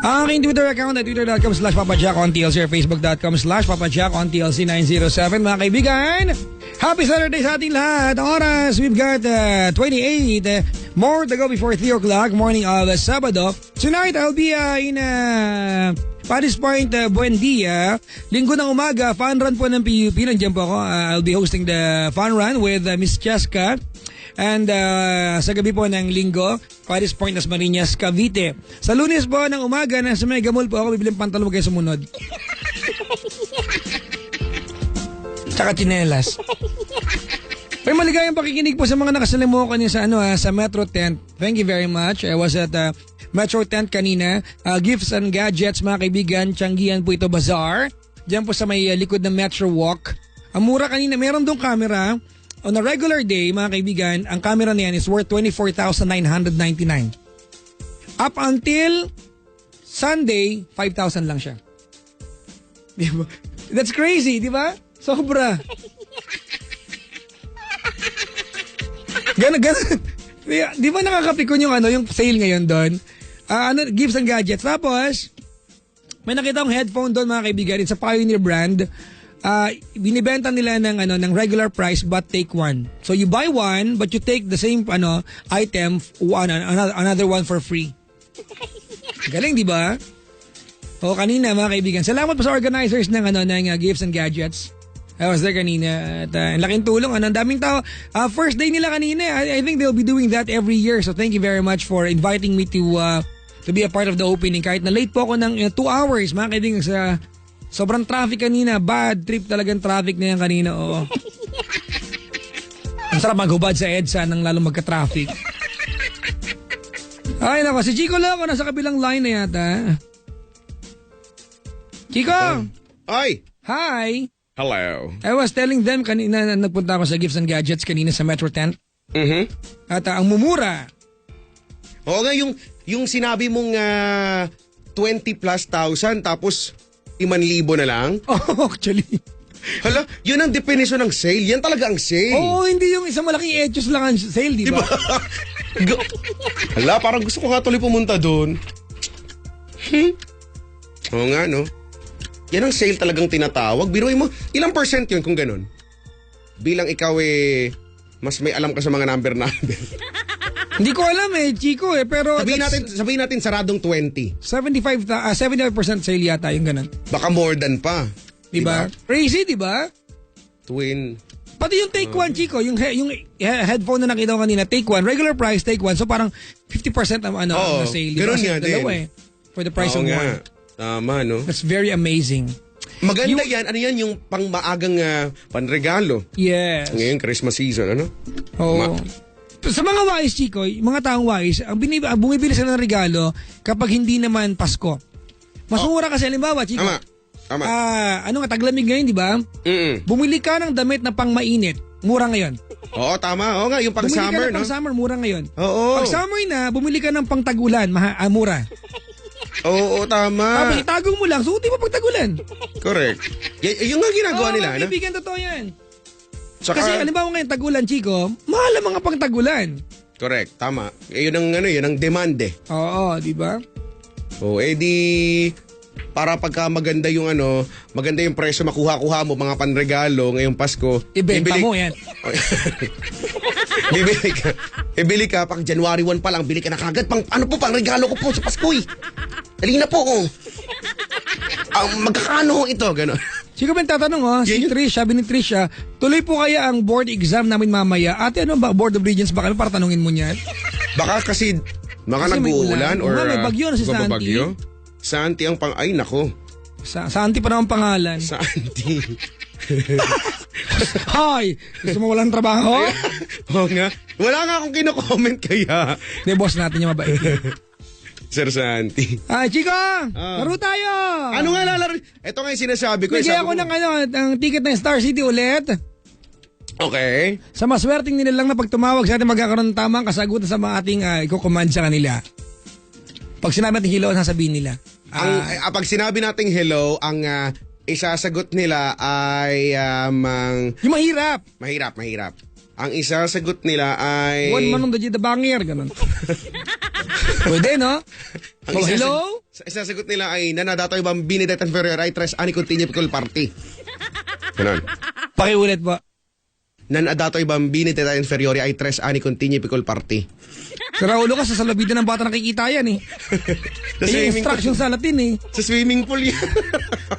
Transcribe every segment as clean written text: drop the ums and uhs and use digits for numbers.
Ang aking Twitter account at twitter.com/PapaJackOnTLC or Facebook.com/PapaJackOnTLC907. Mga kaibigan, happy Saturday sa ating lahat. Ang oras, we've got 28 more to go before 3 o'clock, morning of Sabado. Tonight, I'll be in Paris Point, Buendia. Linggo ng umaga, fun run po ng PUP. Nandiyan po ako. I'll be hosting the fun run with Miss Cheska. And sa gabi po ng linggo, Paris Point, Dasmariñas, Cavite. Sa Lunes po ng umaga, nasa Mega Mall po ako, bibiling pantalon kayo sumunod. Tsaka tsinelas. May maligayang pakikinig po sa mga nakasalamuha ko niya sa Metro Tent. Thank you very much. I was at Metro Tent kanina. Gifts and gadgets, mga kaibigan. Tianggian po ito, bazaar. Diyan po sa may likod ng Metro Walk. Ang mura kanina, meron dong camera. On a regular day, mga kaibigan, ang camera na yan is worth 24,999. Up until Sunday, 5,000 lang siya. Diba? That's crazy, di ba? Sobra. Ganun. Di ba nakakapikon yung yung sale ngayon doon? Gifts and gadgets. Tapos, may nakita akong headphone doon, mga kaibigan. It's a Pioneer brand. Binibenta nila ng regular price but take one. So you buy one but you take the same item, another one for free. Galing, di ba? O kanina, mga kaibigan, salamat po sa organizers ng gifts and gadgets. I was there kanina at laking tulong. Ang daming tao. First day nila kanina. I think they'll be doing that every year. So thank you very much for inviting me to be a part of the opening. Kahit na late po ako ng 2 hours, mga kaibigan, sa sobrang traffic kanina. Bad trip talagang traffic na yan kanina. Oo. Ang sarap maghubad sa EDSA nang lalo magka-traffic. Ay nako, si Chico Loco nasa kabilang line na yata. Chico! Ay! Hi! Hello. I was telling them kanina na nagpunta ako sa Gifts and Gadgets kanina sa Metro Tent. Mm-hmm. At ang mumura. Oo nga, yung sinabi mong 20 plus thousand tapos 5,000 na lang. Oh, actually. Hala, yun ang definition ng sale. Yan talaga ang sale. Oo, hindi yung isang malaking etos lang ang sale, di ba? Hala, parang gusto ko nga tuloy pumunta doon. Oo nga, no? Yan ang sale talagang tinatawag. Biruin mo, ilang percent yun kung ganun? Bilang ikaw mas may alam ka sa mga number. Hindi ko alam Chico pero sabihin natin saradong 20. 75% sale yata yung ganun. Baka more than pa. Diba? Crazy, diba? Twin. Pati yung take one, Chico, yung headphone na nakita ko kanina, take one, regular price, take one. So parang 50% ang na sale. Ganun nga din. For the price of one. Tama, no? That's very amazing. Maganda yan. Ano yan? Yung pang-maagang panregalo. Yes. Ngayon, Christmas season, ano? Oo. Sa mga wais, Chico, mga taong wais, bumibili sila ng regalo kapag hindi naman Pasko. Mas mura kasi, halimbawa, Chico. Tama. Taglamig ngayon, di ba? Bumili ka ng damit na pang mainit. Mura ngayon. Oo, tama. Oo nga, yung pang-summer, no? Pang-summer, mura ngayon. Oo. Pag summer na, bumili ka ng pang-tagulan, mura. Oo, tama. Tapos itagong mo lang, suotin mo pag-tagulan. Correct. Yung nga ginagawa nila, ano? Kaibigan, totoo yan. Saka, kasi halimbawa ngayon, tagulan, Chico, mahal ang mga pang-tagulan. Correct, tama. Yun ang demand Oo, di ba? Para pagka maganda yung maganda yung presyo makuha-kuha mo mga panregalo ngayong Pasko. Ibenta mo yan. Bibili ka pag January 1 pa lang, bili ka na kagad pang regalo ko po sa Pasko Dali na po magkakano ito, gano'n. Chico, Ben, tatanong si Trish, sabi ni Trish, tuloy po kaya ang board exam namin mamaya. Ate, ano ba, Board of Regents ba kami para tanungin mo niyan? Baka kasi nag-uulan or may bagyo na si Santi. Santi ang ay nako. Santi pa naman pangalan. Santi. Hi! Gusto mo walang trabaho? Oo nga. Wala nga akong kino-comment kaya. Hindi, boss natin yung mabait. Sir Santi. Chico! Laro tayo! Ano nga lalaro? Ito nga yung sinasabi ko. Bigyan ako ng ticket ng Star City ulit. Okay. Sa maswerteng nila lang na pag tumawag sa atin magkakaroon ng tamang kasagutan sa mga ating iko-command sa kanila. Pag sinabi natin hello, sasabihin nila. Pag sinabi nating hello, ang isasagot nila ay yung mahirap. Mahirap. Ang isasagot nila ay... One man on the bangir, ganun. Pwede, no? Ang Oh, hello? Isasagot nila ay nanadatoy bambini det inferior ay tres ani continue pickle party. Ganon. Pakiulit po. Nanadatoy bambini det inferior ay tres ani continue pickle party. Sira ulo ka, sa salabidan ng bata nakikita yan eh. Sa Yung swimming instruction pool. sa Latin eh. Sa swimming pool yan.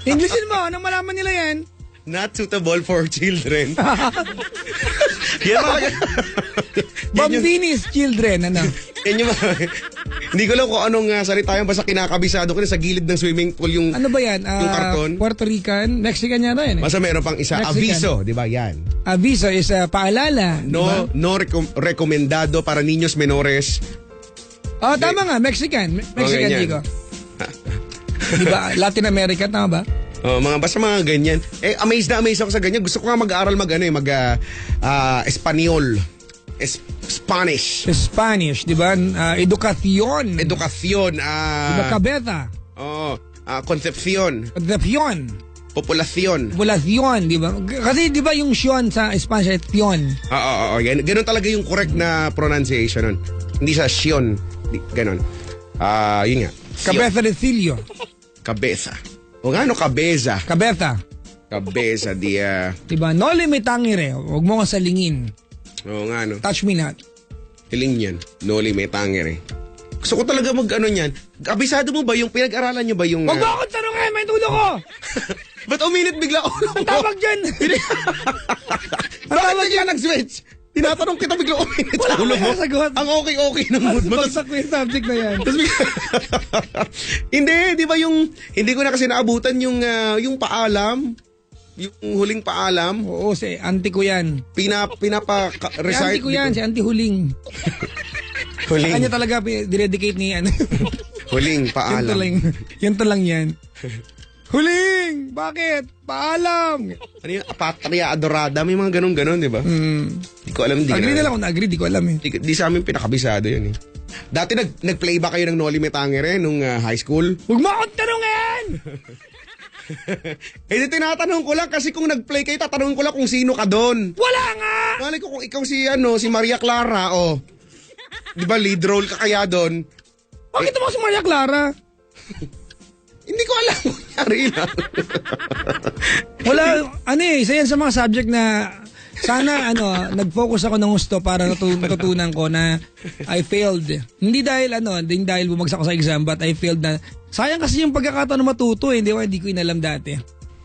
Englishin mo, anong malaman nila yan? Not suitable for children. Yan mga... Bambinis children, ano? Yan yung mga... Hindi ko lang kung anong salita yan. Basta kinakabisado ko na sa gilid ng swimming pool yung... Ano ba yan? Yung karton? Puerto Rican? Mexican yata yan eh. Basta meron pang isa. Mexican. Aviso, di ba? Yan. Aviso is paalala. No, diba? no recomendado para niños menores. Oh, tama nga. Mexican. Mexican, ganyan. Chico. Di ba? Latin American, tama ba? Oh, basta mga ganyan. Amazed ako sa ganyan. Gusto ko nga mag-aaral Espanyol. Spanish. Spanish, di ba? Educación. Edukasyon. Di ba? Cabeza. Concepcion. Concepción. Populasyon. Población, di ba? Kasi di ba yung Sion sa Spanish ay Tion. Oo. Ganun talaga yung correct na pronunciation nun. Hindi sa Sion. Ganun. Yun nga. Cabeza de Cilio. Cabeza. O nga, cabeza. Cabeza. Cabeza, Di ba? No limitangere. Huwag mo kang salingin. Oo nga, no. Touch me not. Hiling yan. Noli may tanger eh. Gusto ko talaga yan. Abisado mo ba yung pinag-aralan nyo ba yung... Huwag mo akong tanongin! May tulo ko! Ba't uminit bigla ulo mo? Ang tawag dyan! Bakit bigla nag-switch? Tinatanong kita bigla uminit Wala ulo mo. akong sagot. Ang okay ng mood mo. Bagsak ko yung subject na yan. Tapos hindi, di ba hindi ko na kasi naabutan yung paalam, yung huling paalam, Oo, si auntie ko yan. Si pinapa-recite. auntie ko yan, si auntie Huling. Sa kanya Huling, talaga dinedicate ni ano. huling paalam. Yun to lang yan. Huling! Bakit? Paalam! Ano yung apatria adorada? May mga ganun-ganun, di ba? Di ko alam. Agree na lang kung na-agree, di ko alam eh. Di sa amin pinakabisado yun eh. Dati nag-play ba kayo ng Noli Me Tangere nung high school? Huwag mo akong tanongin! Di tinatanong ko lang kasi kung nag-play kayo, tatanungin ko lang kung sino ka doon. Wala nga! Malay ko kung ikaw si Maria Clara, Di ba lead role ka kaya doon? Bakit mo si Maria Clara? Hindi ko alam. Kunyari lang. Wala, isa yan sa mga subject na sana nag-focus ako ng gusto para natutunan ko na I failed. Hindi dahil bumagsak ako sa exam, but I failed na. Sayang kasi yung pagkakataon na matuto hindi ko inalam dati.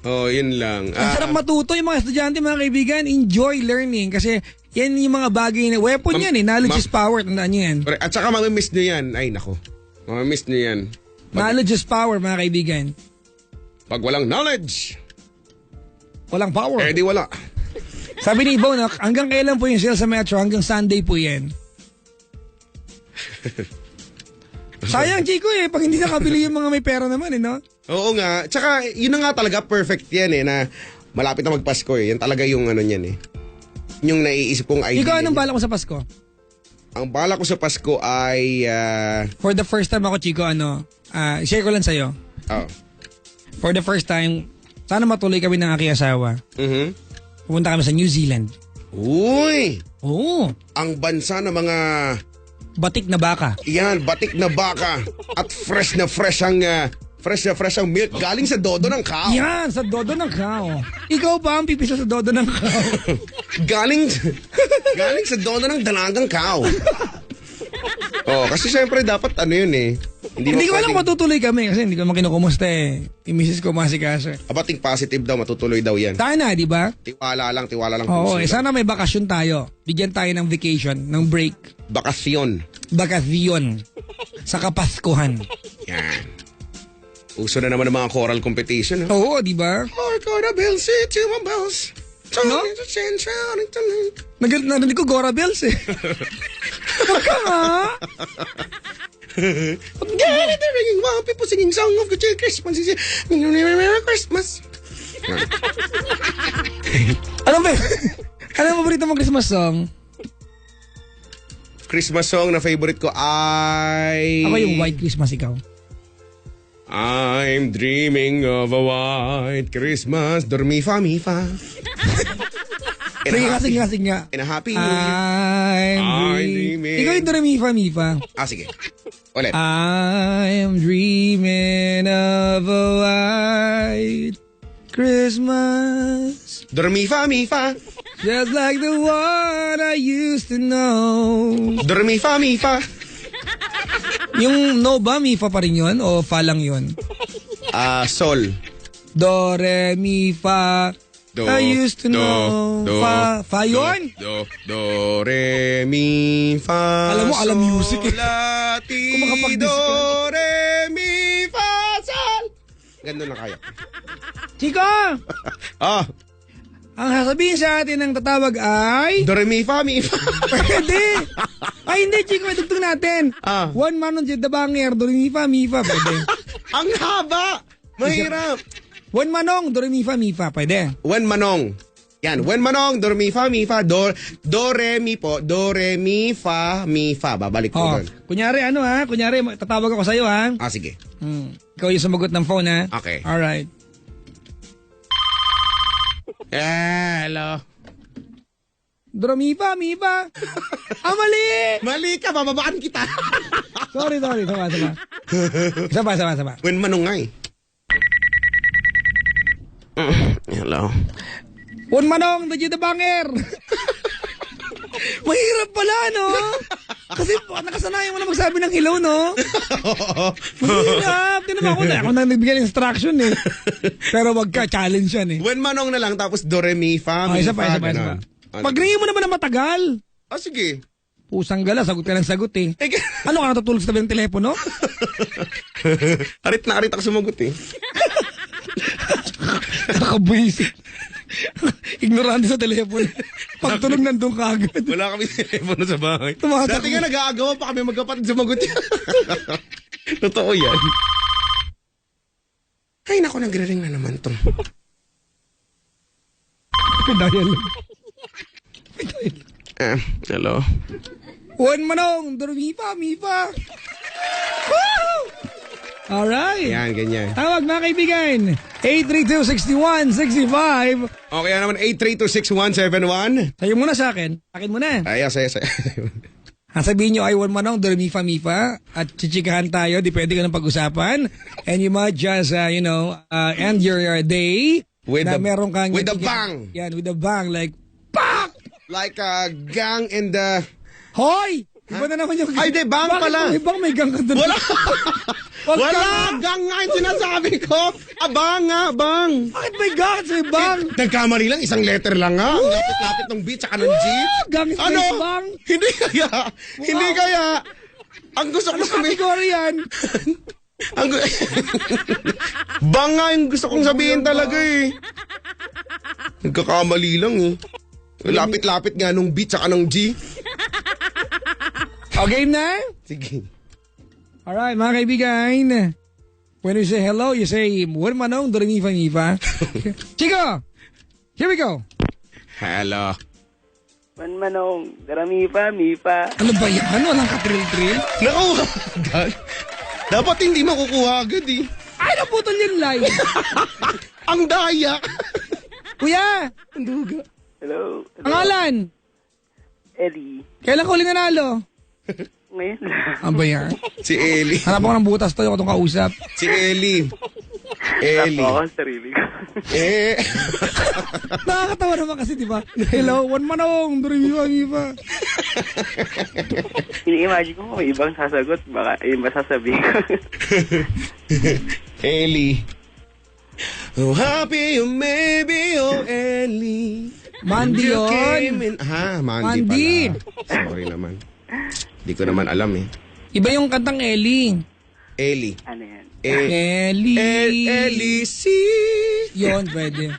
Yun lang. Ang sarap matuto yung mga estudyante, mga kaibigan, enjoy learning kasi yan yung mga bagay na, weapon yan knowledge is power, tandaan nyo yan. At saka mamimiss nyo yan. Ay, nako. Mamimiss nyo yan. Knowledge is power, mga kaibigan. Pag walang knowledge, Walang power. di wala. Sabi ni Ibaw na hanggang kailan po yung sale sa Metro, hanggang Sunday po yan. Sayang, Chico pag hindi nakabili yung mga may pera naman no? Oo nga. Tsaka, yun na nga talaga perfect yan na malapit na magpasko Yan talaga yung niyan Yung naiisip kong idea. Ikaw, anong bala ko sa Pasko? Ang bala ko sa Pasko ay... For the first time ako, Chico, share ko lang sa'yo. For the first time, sana matuloy kami ng aking asawa. Pupunta kami sa New Zealand. Uy! Oo. Ang bansa ng mga... Batik na baka. Yan, batik na baka. At fresh na fresh ang milk galing sa dodo ng cow. Yan, sa dodo ng cow. Ikaw ba ang pipisa sa dodo ng cow? galing sa dodo ng dalagang cow. Kasi syempre dapat yun Hindi ko alam kung matutuloy kami kasi hindi ko naman kinukumusta Yung misis ko masikaso. Abating positive daw, matutuloy daw yan. Sana, di ba? Tiwala lang. Oo, sana may bakasyon tayo. Bigyan tayo ng vacation, ng break. Bakasyon. Bakasyon. Sa Kapaskuhan. Yan. Uso na naman ng mga choral competition. Oo, di ba? Hark on a bell, say to my bells. No? Narinig ko Gora Bells Huwag ka nga. Get it, ringing while people singing song of the Christmas. Merry Christmas. Ano ang paborito mong Christmas song? Christmas song na favorite ko ay... Ako yung White Christmas, ikaw. I'm dreaming of a white Christmas. Dormi fa mi fa. Sige nga. In a happy new year. I'm dreaming. Ikaw yung do, re, mi, fa, mi, fa. Sige. Ulit. I'm dreaming of a white Christmas. Do, re, mi, fa, mi, fa. Just like the one I used to know. Do, re, mi, fa, mi, fa. Yung no ba, mi, fa pa rin yun? O fa lang yun? Sol. Do, re, mi, fa. I used to know. Fa yun? Do, re, mi, fa. Alam mo, alam music eh. La, ti, Kung makapag-disc do, ka. re, mi, fa, sol. Ganun lang kaya. Chico! Ang sasabihin sa atin ng tatawag ay... Do, re, mi, fa, mi, fa. Pwede! Ay, hindi, Chico, may dugtong natin. One man on the banger, do, re, mi, fa, pwede. Ang haba! Mahirap. One manong, do, re, mi, fa, pwede. Wen manong. Yan, wen manong, do, re, mi, fa, do, re, mi po, do, re, mi, fa, babalik ko doon. Kunyari, tatawag ako sa'yo, ha? Sige. Ikaw yung sumagot ng phone, ha? Okay. Alright. Hello. Do, re, mi, fa. Mali! Mali ka, bababaan kita. Sorry. Sama. Wen manong nga eh. Hello. One manong, the banger. Mahirap pala, no? Kasi nakasanayan mo na magsabi ng hello, no? Mahirap. Di naman ako na nagbigay ng instruction, eh. Pero wag ka, challenge yan, eh. Wen manong na lang, tapos do, re, mi, fa, mi, Isa fa. pa. Pag-ringin mo naman na matagal. Sige. Pusang gala, sagot ka ng sagot, eh. Ano ka natutulog sa tabi ng telepono? Arit ako sumagot, eh. Nakabwisit. Ignorante sa telepono. Pagtunog nandun ka agad. Wala kami telepono sa bahay. Tumatakbo. Dati nga nag-aagawa pa kami magkapatid sumagot yan. Totoo yan. Ay, naku, nagre-ring na naman to. Dahil. Hello. One manong, do, re, mi, fa. Woo! Alright. Yan, ganyan. Tawag mga kaibigan. 832-6165. Okay naman, 8326171. Sa'yo muna sa akin. Akin muna. Ay, saya. Sabihin nyo ay one manong, do, re, mi, fa. At chichikahan tayo. Di pwede ka ng pag-usapan. And you might just, end your day. With na the- meron kang... with the bang. Yan, with the bang. Like, pak! Like a gang in the... Hoy! Iba na naman yung... Ay, di, bang Bakit pala. may bang may gang ka doon? Wala! Wag Wala! ka. Gang nga yung sinasabi ko! Abang nga, bang! Bakit may gang sa bang? Nagkamali lang, isang letter lang nga. Ang lapit-lapit ng B tsaka ng G. Gang sa Ano? bang? Hindi kaya. Hindi kaya. Ang gusto ko sabihin. Category yan. Bang nga yung gusto kong sabihin talaga eh. Nagkakamali lang eh. Lapit-lapit nga nung B tsaka ng G. Okay na? Sige. Alright, mga kaibigan. When you say hello, you say, one manong, do, re, mi, fa. Chico! Here we go. Hello. One manong, do, re, mi, fa. Ano ba yan? Walang katril-tril? Nakuha agad. Dapat hindi makukuha agad eh. Ay, naputol yung line. Ang daya. Kuya! Ang duga. Hello. Pangalan? Eddie. Kailan ko uling nanalo? Ngayon lang. Ano ba yan? Si Ellie. Hanap ako ng butas to, yung itong kausap. Si Ellie. Tapo ako sa sarili ko. Nakakatawa naman kasi, di ba? Hello, one manong, do, re, mi, fa. Ini-imagine ko kung may ibang sasagot, baka yung masasabihin ko. Ellie. Oh, happy you may be, oh, Ellie. Mandi You yun. came in... Mandi Mandi. pala. Sorry naman. Hindi ko naman alam eh. Iba yung kantang Ellie. Ellie. Ano yan? Ellie. Ellie C. Yun, pwede.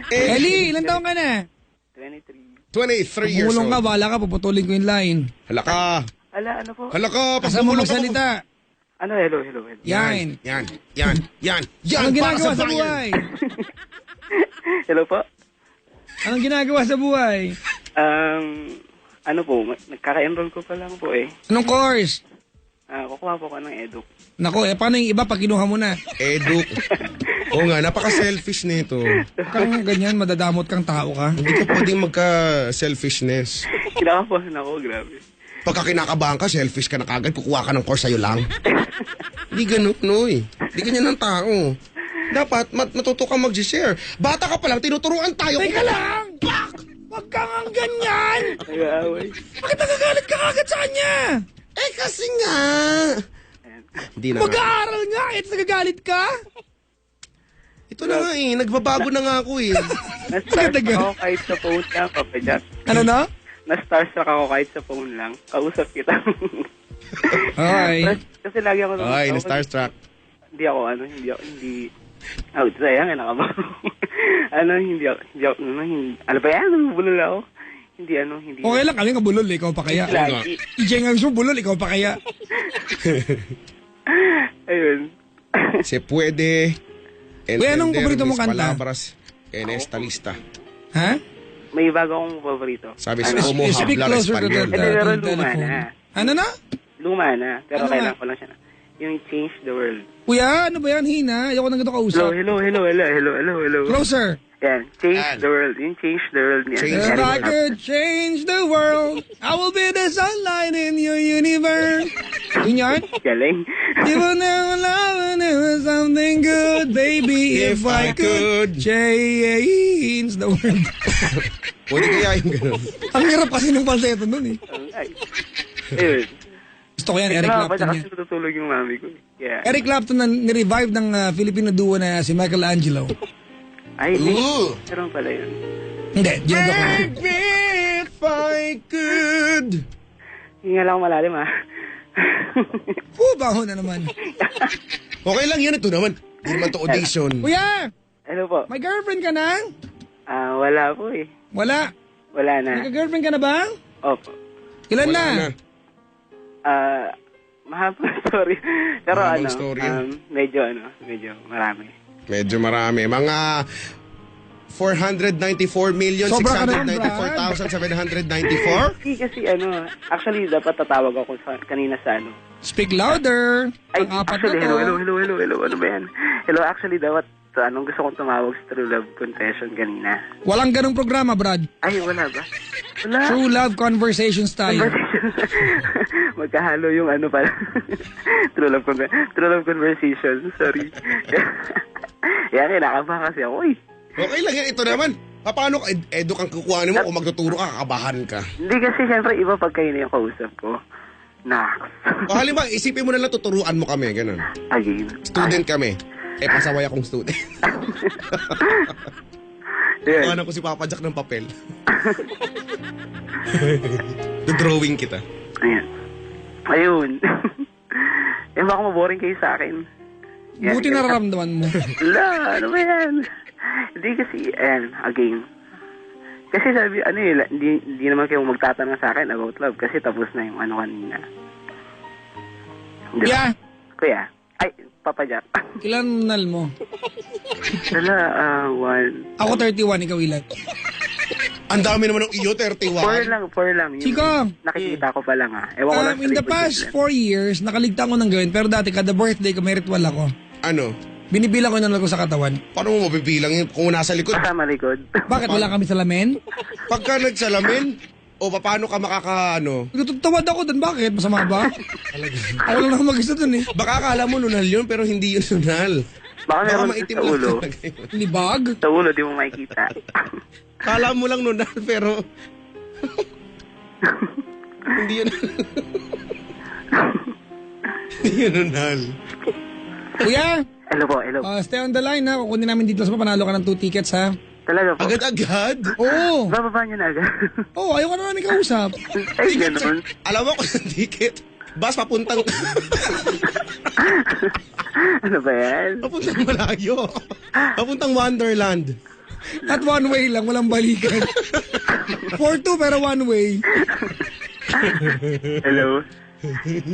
Ellie, ilan taon ka na? 23. 23 years Pumulong ka, old. bahala ka, puputulin ko yung line. Hala ka. Ano po? Hala ka. Asa mo Pagpumulong ka. magsalita? Ano, hello. Yan. Yan. Anong Para ginagawa sa bayan. buhay? Hello po? Anong ginagawa sa buhay? Ano po, nagkaka-enroll ko pa lang po eh. Anong course? Kukuha po ko ng edu. Nako, paano yung iba pag kinuha mo na? Edu. Oo nga, napaka-selfish nito. Kang ganyan, madadamot kang tao ka. Hindi ka pwedeng magka-selfishness. Kinakabahan ako, grabe. Pagka kinakabahan ka, selfish ka na kagad, kukuha ka ng course sa'yo lang. Hindi ganun, Noy. Hindi ganyan ang tao. Dapat, natuto kang mag-share. Bata ka pa lang, tinuturuan tayo. Teka lang! Wag kang ang ganyan! Nag-aaway. Bakit nagagalit ka kagad sa kanya? Eh, kasi nga. Hindi na nga. Mag-aaral nga, nagagalit ka? Ito na nga eh, nagbabago na nga ako eh. Na-stars Tagal. ako kahit sa phone lang, Papa Jack. Ano na? Na-stars ako kahit sa phone lang. Kausap kita. Okay. Kasi lagi ako... Ay, na-starstruck. Hindi ako, Oh, sayang, nakaba. Hindi ba yan? Bulol ako. Hindi. Okay lang kami kabulol, ikaw pa kaya. Lagi. Ijengang siya bulol, ikaw pa kaya. Ayun. Se puede. Uy, anong paborito mong mis kanta? palabras en esta lista. Ha? May bago akong paborito. Sabi Ano? sa Como Speak hablar closer to Espanyol. the Pero luma telephone. na. Ano na? Luma na. Pero Ano kailangan nga? ko lang siya na. Yung Change the World. Kuya, ano ba yan, Hina? Ayoko na ganito kausap. Hello. Closer. Yan. Change Yan. the World. Yung Change the World niya. Change If the I world. could change the world, I will be the sunlight in your universe. Yun yan? Galing. You will never love and it was something good, baby. If I could change the world. Pwede kaya yung ganun. Ang hirap kasi ng falsetto nun eh. Ay. Ayun. Gusto ko yan, Eric Clapton Kasi yan. natutulog yung mami ko. Yeah. Eric Clapton na nirevive ng Filipino duo na si Michelangelo. Ay, Ooh. meron pala yun. Hindi, joke ako. Maybe if I could. Hinga lang malalim ah. Baho na naman. Okay lang yan, ito naman. Hindi naman to audition. Kuya, Ano po? may girlfriend ka na? Wala po eh. Wala. Wala na. Nagka-girlfriend ka na ba? Opo. Ilan Wala na? Mahaba story. Pero Mahabang story. medyo marami. Medyo marami. Mga 494,694,794. Hindi kasi actually dapat tatawag ako kanina sa Speak louder. Ay, Ang apat actually, na to. hello, ano ba yan? Hello, actually dapat gusto kong tumawag sa True Love Confession kanina. Walang ganong programa, Brad. Ay, wala ba? Wala. True Love Conversation Style. Magkahalo yung pala. True Love Conversation. Sorry. Yan, kinakabahan kasi ako eh. Okay lang yan, ito naman. Paano edo kang kukuhanin mo kung magtuturo ka, kakabahan ka? Hindi kasi syempre iba pag kayo na yung kausap ko. O halimbawa, isipin mo na lang tuturuan mo kami, ganun. Again. Student kami. Pasaway akong student. Yun. Kuhanan ko si Papa Jack ng papel. Drawing kita. Ayun. Baka maboring kayo sa akin. Yan, Buti ganun. nararamdaman mo. Wala, ano ba yan? Hindi kasi, again. Kasi sabi, hindi naman kayo magtatanong sa akin about love kasi tapos na yung kanina. Di ba? Yeah. Kuya, Papa Jack. Ilan nal mo? Wala, 1. Ako 31, ikaw ilan? Ang dami naman ng iyo, 31. 4 lang. Yung Chico. nakikita ko pa lang Ewan ko lang In the past 4 years, nakaligtaan ko ng gawin. Pero dati, kada birthday ko, may ritual ako. Ano? Binibilang ko yung ko sa katawan. Paano mo mabibilang yun kung nasa likod? Kasama likod. Bakit wala kami salamin? Pagka nagsalamin, o paano ka Tutawad ako dun. Bakit? Masama ba? Ako lang naman mag-isa dun eh. Baka akala mo nunal yun, pero hindi yun nunal. Baka meron maitim sa lang ulo. talaga yun. Libag? Sa ulo, di mo makikita. Kala mo lang nunal, pero... hindi yun. Hindi yun nunal. Kuya, Hello po. stay on the line ha. Kukunin namin dito sa panalo ka ng 2 tickets ha. Talaga po. Agad-agad? Oo. Bababa niyo na agad. Oo, ayaw ka na namin kausap. Ay, ganun. Alam mo kung yung ticket, bus papuntang... Ano ba yan? papuntang malayo. Papuntang Wonderland. At one way lang, walang balikan. 4-2 pero one way. Hello?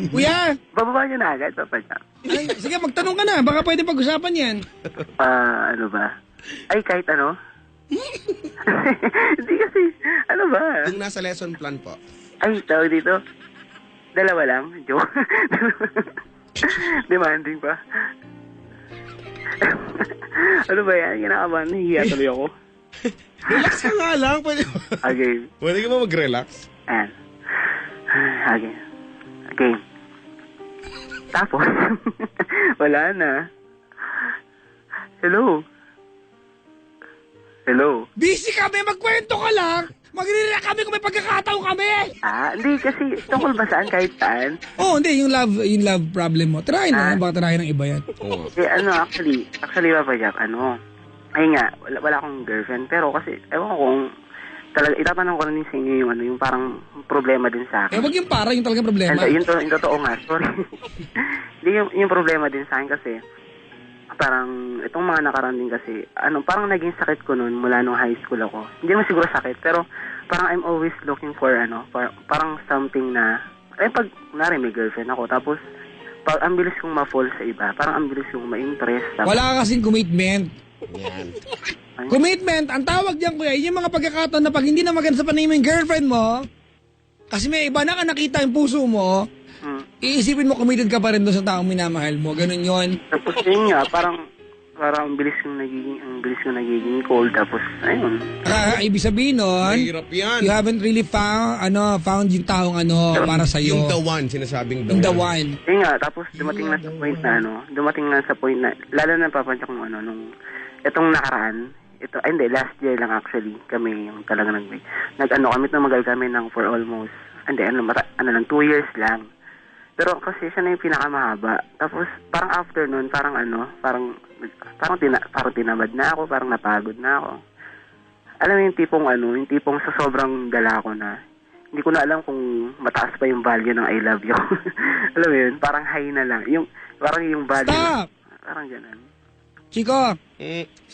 Kuya, Bababa niyo na agad, Papa Jack. sige magtanong ka na. Baka pwede pag-usapan yan. Ano ba? Ay, kahit ano? Hindi kasi, ano ba? Yung nasa lesson plan po. Ay, tawag dito. 2 lang. Joke. Demanding pa. Ano ba yan? Kinakabahan, nahihiya tuloy ako. Relax ka nga lang. Pwede ba? Okay. Pwede ka ba mag-relax? Ayan. Okay. Okay. Tapos, wala na. Hello? Hello? Busy kami, magkwento ka lang. Magre-react kami kung may pagkakataon kami. Hindi kasi tungkol ba saan kahit saan? Hindi, yung love problem mo. Try na, baka try ng iba yan. Oo. Actually, Papa Jack, ayun nga, wala akong girlfriend, pero kasi, ewan ko kung, talaga, itatanong ko rin sa inyo yung parang problema din sa akin. Wag yung para, yung talagang problema. Yung totoo nga, sorry. Hindi yung problema din sa akin kasi, parang, itong mga nakaraan din kasi, parang naging sakit ko noon mula nung high school ako. Hindi naman siguro sakit, pero parang I'm always looking for, parang something na, pag, may girlfriend ako, tapos, ang bilis kong ma-fall sa iba, parang ang bilis kong ma-impress. Tapos, Wala ka kasing commitment. Yan. Commitment, ang tawag diyan kuya, yung mga pagkakataon na pag hindi na maganda sa paningin mo yung girlfriend mo, kasi may iba na nakita yung puso mo, iisipin mo committed ka pa rin doon sa taong minamahal mo. Ganun yon. Tapos yun nga, parang ang bilis kong nagiging cold. Tapos, ayun. Ibig sabihin nun, Mahirap yan. you haven't really found yung taong para sa'yo. Yung the one, sinasabing Yung the one. Yun nga, tapos dumating na sa point na, lalo na papansak nung itong nakaraan, last year lang actually, kami yung talaga kami tumagal kami for almost, 2 years lang. Pero kasi siya na yung pinakamahaba. Tapos, parang after nun, parang tinamad na ako, parang napagod na ako. Alam mo yung tipong sa sobrang dala ko na, hindi ko na alam kung mataas pa yung value ng I love you. Alam mo yun, parang high na lang. Parang yung value. Stop! Parang ganun. Chico,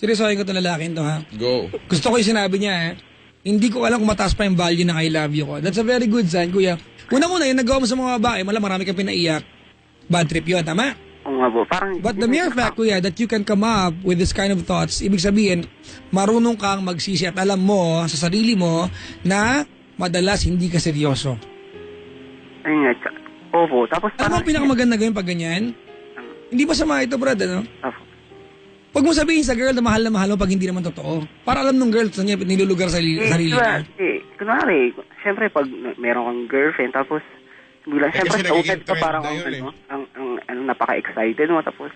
seryosohin ko itong lalaking to ha. Go. Gusto ko yung sinabi niya hindi ko alam kung mataas pa yung value ng I love you ko. That's a very good sign, kuya. Unang-una, yung nagawa mo sa mga babae, marami kang pinaiyak. Bad trip yun, tama? Oo nga po, parang... But the mere fact, kuya, that you can come up with this kind of thoughts, ibig sabihin, marunong kang magsisi at alam mo sa sarili mo na madalas hindi ka seryoso. Ayun nga, opo. Tapos Ano ang pinakamaganda gawin pag ganyan? Hindi ba sama ito, brad, Opo. Huwag mo sabihin sa girl na mahal mo pag hindi naman totoo. Para alam nung girl sa niya nilulugar sa sarili niya. Kunwari, syempre pag meron kang girlfriend, tapos bilang syempre sa utat ka parang ang napaka-excited mo, tapos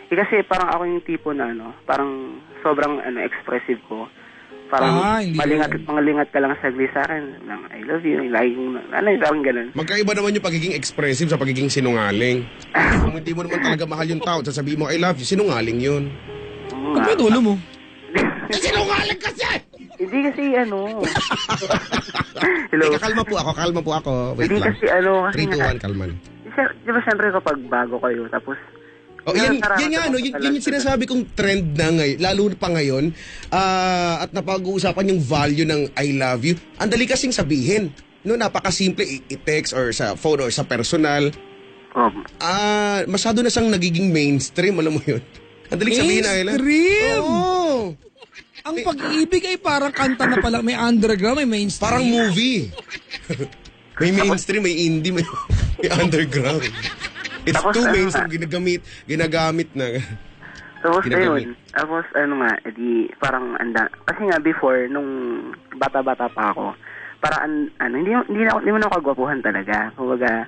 kasi parang ako yung tipo na parang sobrang expressive ko. Parang malingat ka lang saglit sa akin. I love you, parang ganun. Magkaiba naman yung pagiging expressive sa pagiging sinungaling. Kung hindi mo naman talaga mahal yung tao, sasabihin mo, I love you, sinungaling yun. Ano ba ulo mo? Sinungaling kasi! Hindi kasi Hello? Kalma po ako. Wait Hindi lang. kasi 3, 2, 1, kalman. Di ba syempre kapag bago kayo, tapos yan yung sinasabi kong trend na ngayon, lalo pa ngayon, at napag-uusapan yung value ng I love you. Ang dali kasing sabihin. Napakasimple, i-text or sa phone or sa personal. Masyado na siyang nagiging mainstream, alam mo yun. Ang dali sabihin na I love you. Mainstream! Oo. Ang pag-ibig ay parang kanta na pala, may underground, may mainstream. Parang movie. May mainstream, may indie, may underground. It's Tapos, too mainstream, ginagamit na. Tapos Ginagamit. ayun, tapos parang kasi nga before, nung bata-bata pa ako, parang hindi mo na ako kagwapuhan talaga. Kumbaga,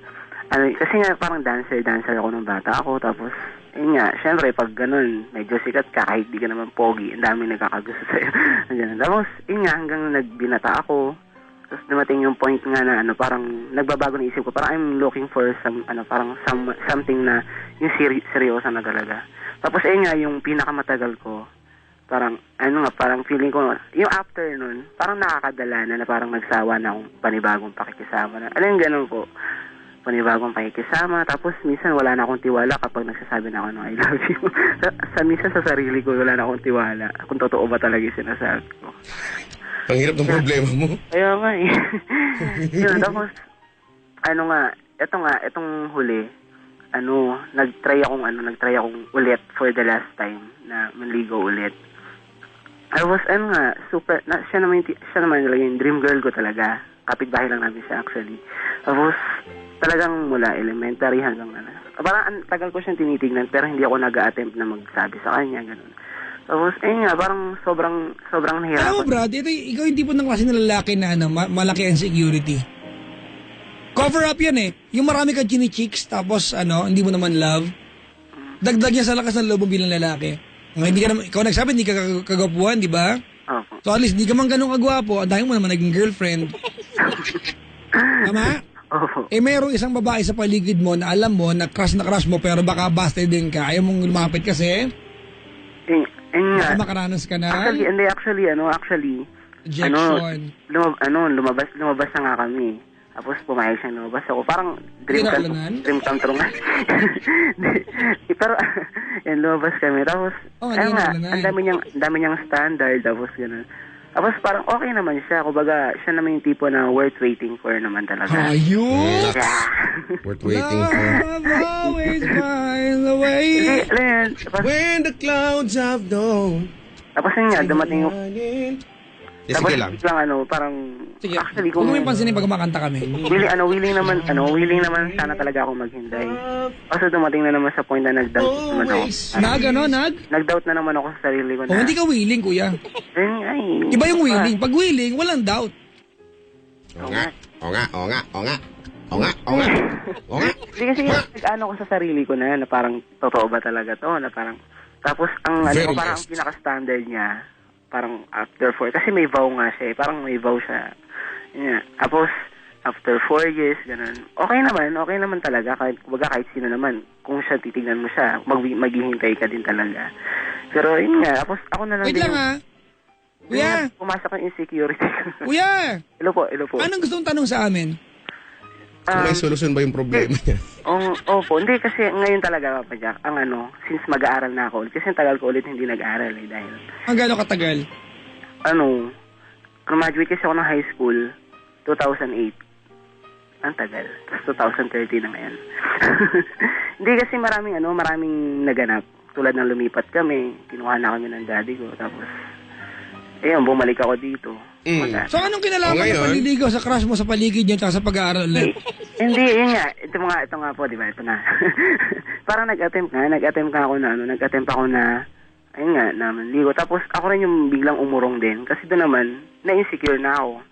kasi nga parang dancer ako nung bata ako, tapos, yun nga, syempre, pag ganun, medyo sikat ka, kahit di ka naman pogi, ang dami nagkakagusto sa'yo. Tapos, yun nga, hanggang nagbinata ako, tapos dumating yung point nga na parang nagbabago ng isip ko. Parang I'm looking for something na yung seryoso na talaga. Tapos ayun nga, yung pinakamatagal ko, parang parang feeling ko, yung after nun, parang nakakadala na parang nagsawa na akong panibagong pakikisama na. Alam yung ganun po, panibagong pakikisama. Tapos minsan wala na akong tiwala kapag nagsasabi na ako ng I love you. Minsan sa sarili ko, wala na akong tiwala kung totoo ba talaga yung sinasabi ko. Ang hirap ng problema mo. Kaya nga Yun, tapos, itong huli, nagtry akong ulit for the last time na manligo ulit. I was, siya naman talaga yung dream girl ko talaga. Kapitbahay lang namin siya actually. Tapos, talagang mula elementary hanggang parang tagal ko siyang tinitignan pero hindi ako nag-a-attempt na magsabi sa kanya, ganun. Tapos, ayun nga, parang sobrang Alam mo, nahihirapan. Brad, ikaw yung tipo ng klase ng lalaki na malaki ang security. Cover up yan eh. Yung marami kang chini-chicks, tapos hindi mo naman love. Dagdag yan sa lakas ng loob mo bilang lalaki. Hindi ka naman, ikaw nagsabi, hindi ka kagapuan, di ba? Opo. So at least, di ka man ganun kagwapo, dahil mo naman naging girlfriend. Tama? Opo. Mayroong isang babae sa paligid mo na alam mo na crush mo pero baka busted din ka. Ayaw mong lumapit kasi Ayun nga. baka makaranas ka na. Actually, Rejection. lumabas na nga kami. Tapos pumayag siya, lumabas ako. Parang dream Kinakalanan? come true nga. Pero, yan, lumabas kami. Tapos, Oh, ayun nga, kinakalanan. ang dami niyang standard. Tapos, gano'n. Tapos, parang okay naman siya. Kumbaga, siya naman yung tipo na worth waiting for naman talaga. Ayun! Yeah. Worth waiting for. Love always finds a way. Hindi, alam yun. When the clouds have dawn. Tapos yun nga, dumating yung... Sige lang. Parang... Sige, Actually, kung kung... mo yung pansinin pag kumakanta kami. willing naman sana talaga ako maghintay. Kaso dumating na naman sa point na nag-doubt naman ako. Nag-doubt na naman ako sa sarili ko na. Oh, hindi ka willing, kuya. Ay, Iba yung willing. Pag willing, walang doubt. Oo nga. Hindi kasi nag-ano ko sa sarili ko na parang totoo ba talaga to? Na parang... Tapos, ang Very parang honest. ang pinaka-standard niya, parang after 4, kasi may vow nga siya eh. Parang may vow siya. Yun nga. Tapos, after 4 years, ganun. Okay naman talaga. Kahit sino naman. Kung siya titignan mo siya, maghihintay ka din talaga. Pero yun nga, tapos ako na lang Wait lang ha. Kuya! Pumasok ang insecurity. Kuya! Hello po. Anong gusto mong tanong sa amin? Kung may solusyon ba yung problema niya? Opo, hindi kasi ngayon talaga, Papa Jack, since mag-aaral na ako, kasi tagal ko ulit hindi nag-aaral dahil, Ang gano'ng katagal? graduate kasi ako ng high school, 2008. Ang tagal. Tapos 2013 na ngayon. Hindi kasi maraming naganap. Tulad ng lumipat kami, kinuha na kami ng daddy ko, tapos, bumalik ako dito. Wala. So anong kinalaman ng panliligaw sa crush mo sa paligid niya at sa pag-aaral ulit? Hindi, yun nga. Ito nga po, di ba? Ito na. Parang nag-attempt ako na, ayun nga, na manligo. Tapos ako rin yung biglang umurong din. Kasi doon naman, na-insecure na ako.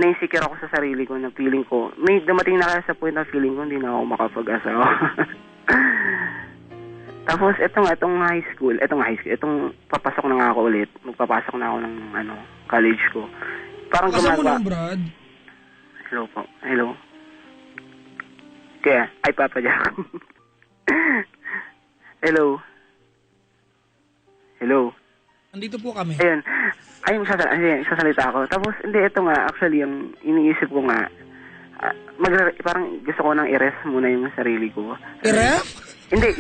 Na-insecure ako sa sarili ko, na feeling ko, may dumating na kaya sa point na feeling ko, hindi na ako makapag-asawa. Tapos, itong papasok na nga ako ulit. Magpapasok na ako ng, college ko. Parang Asa mo gumagawa. lang, Brad? Hello po. Hello. Kaya, ay Papa Jack. Hello. Hello. Andito po kami. Ayun. Sasalita ako. Tapos, hindi, ito nga, actually, yung iniisip ko nga, parang gusto ko nang i-rest muna yung sarili ko. I-ref? Hindi,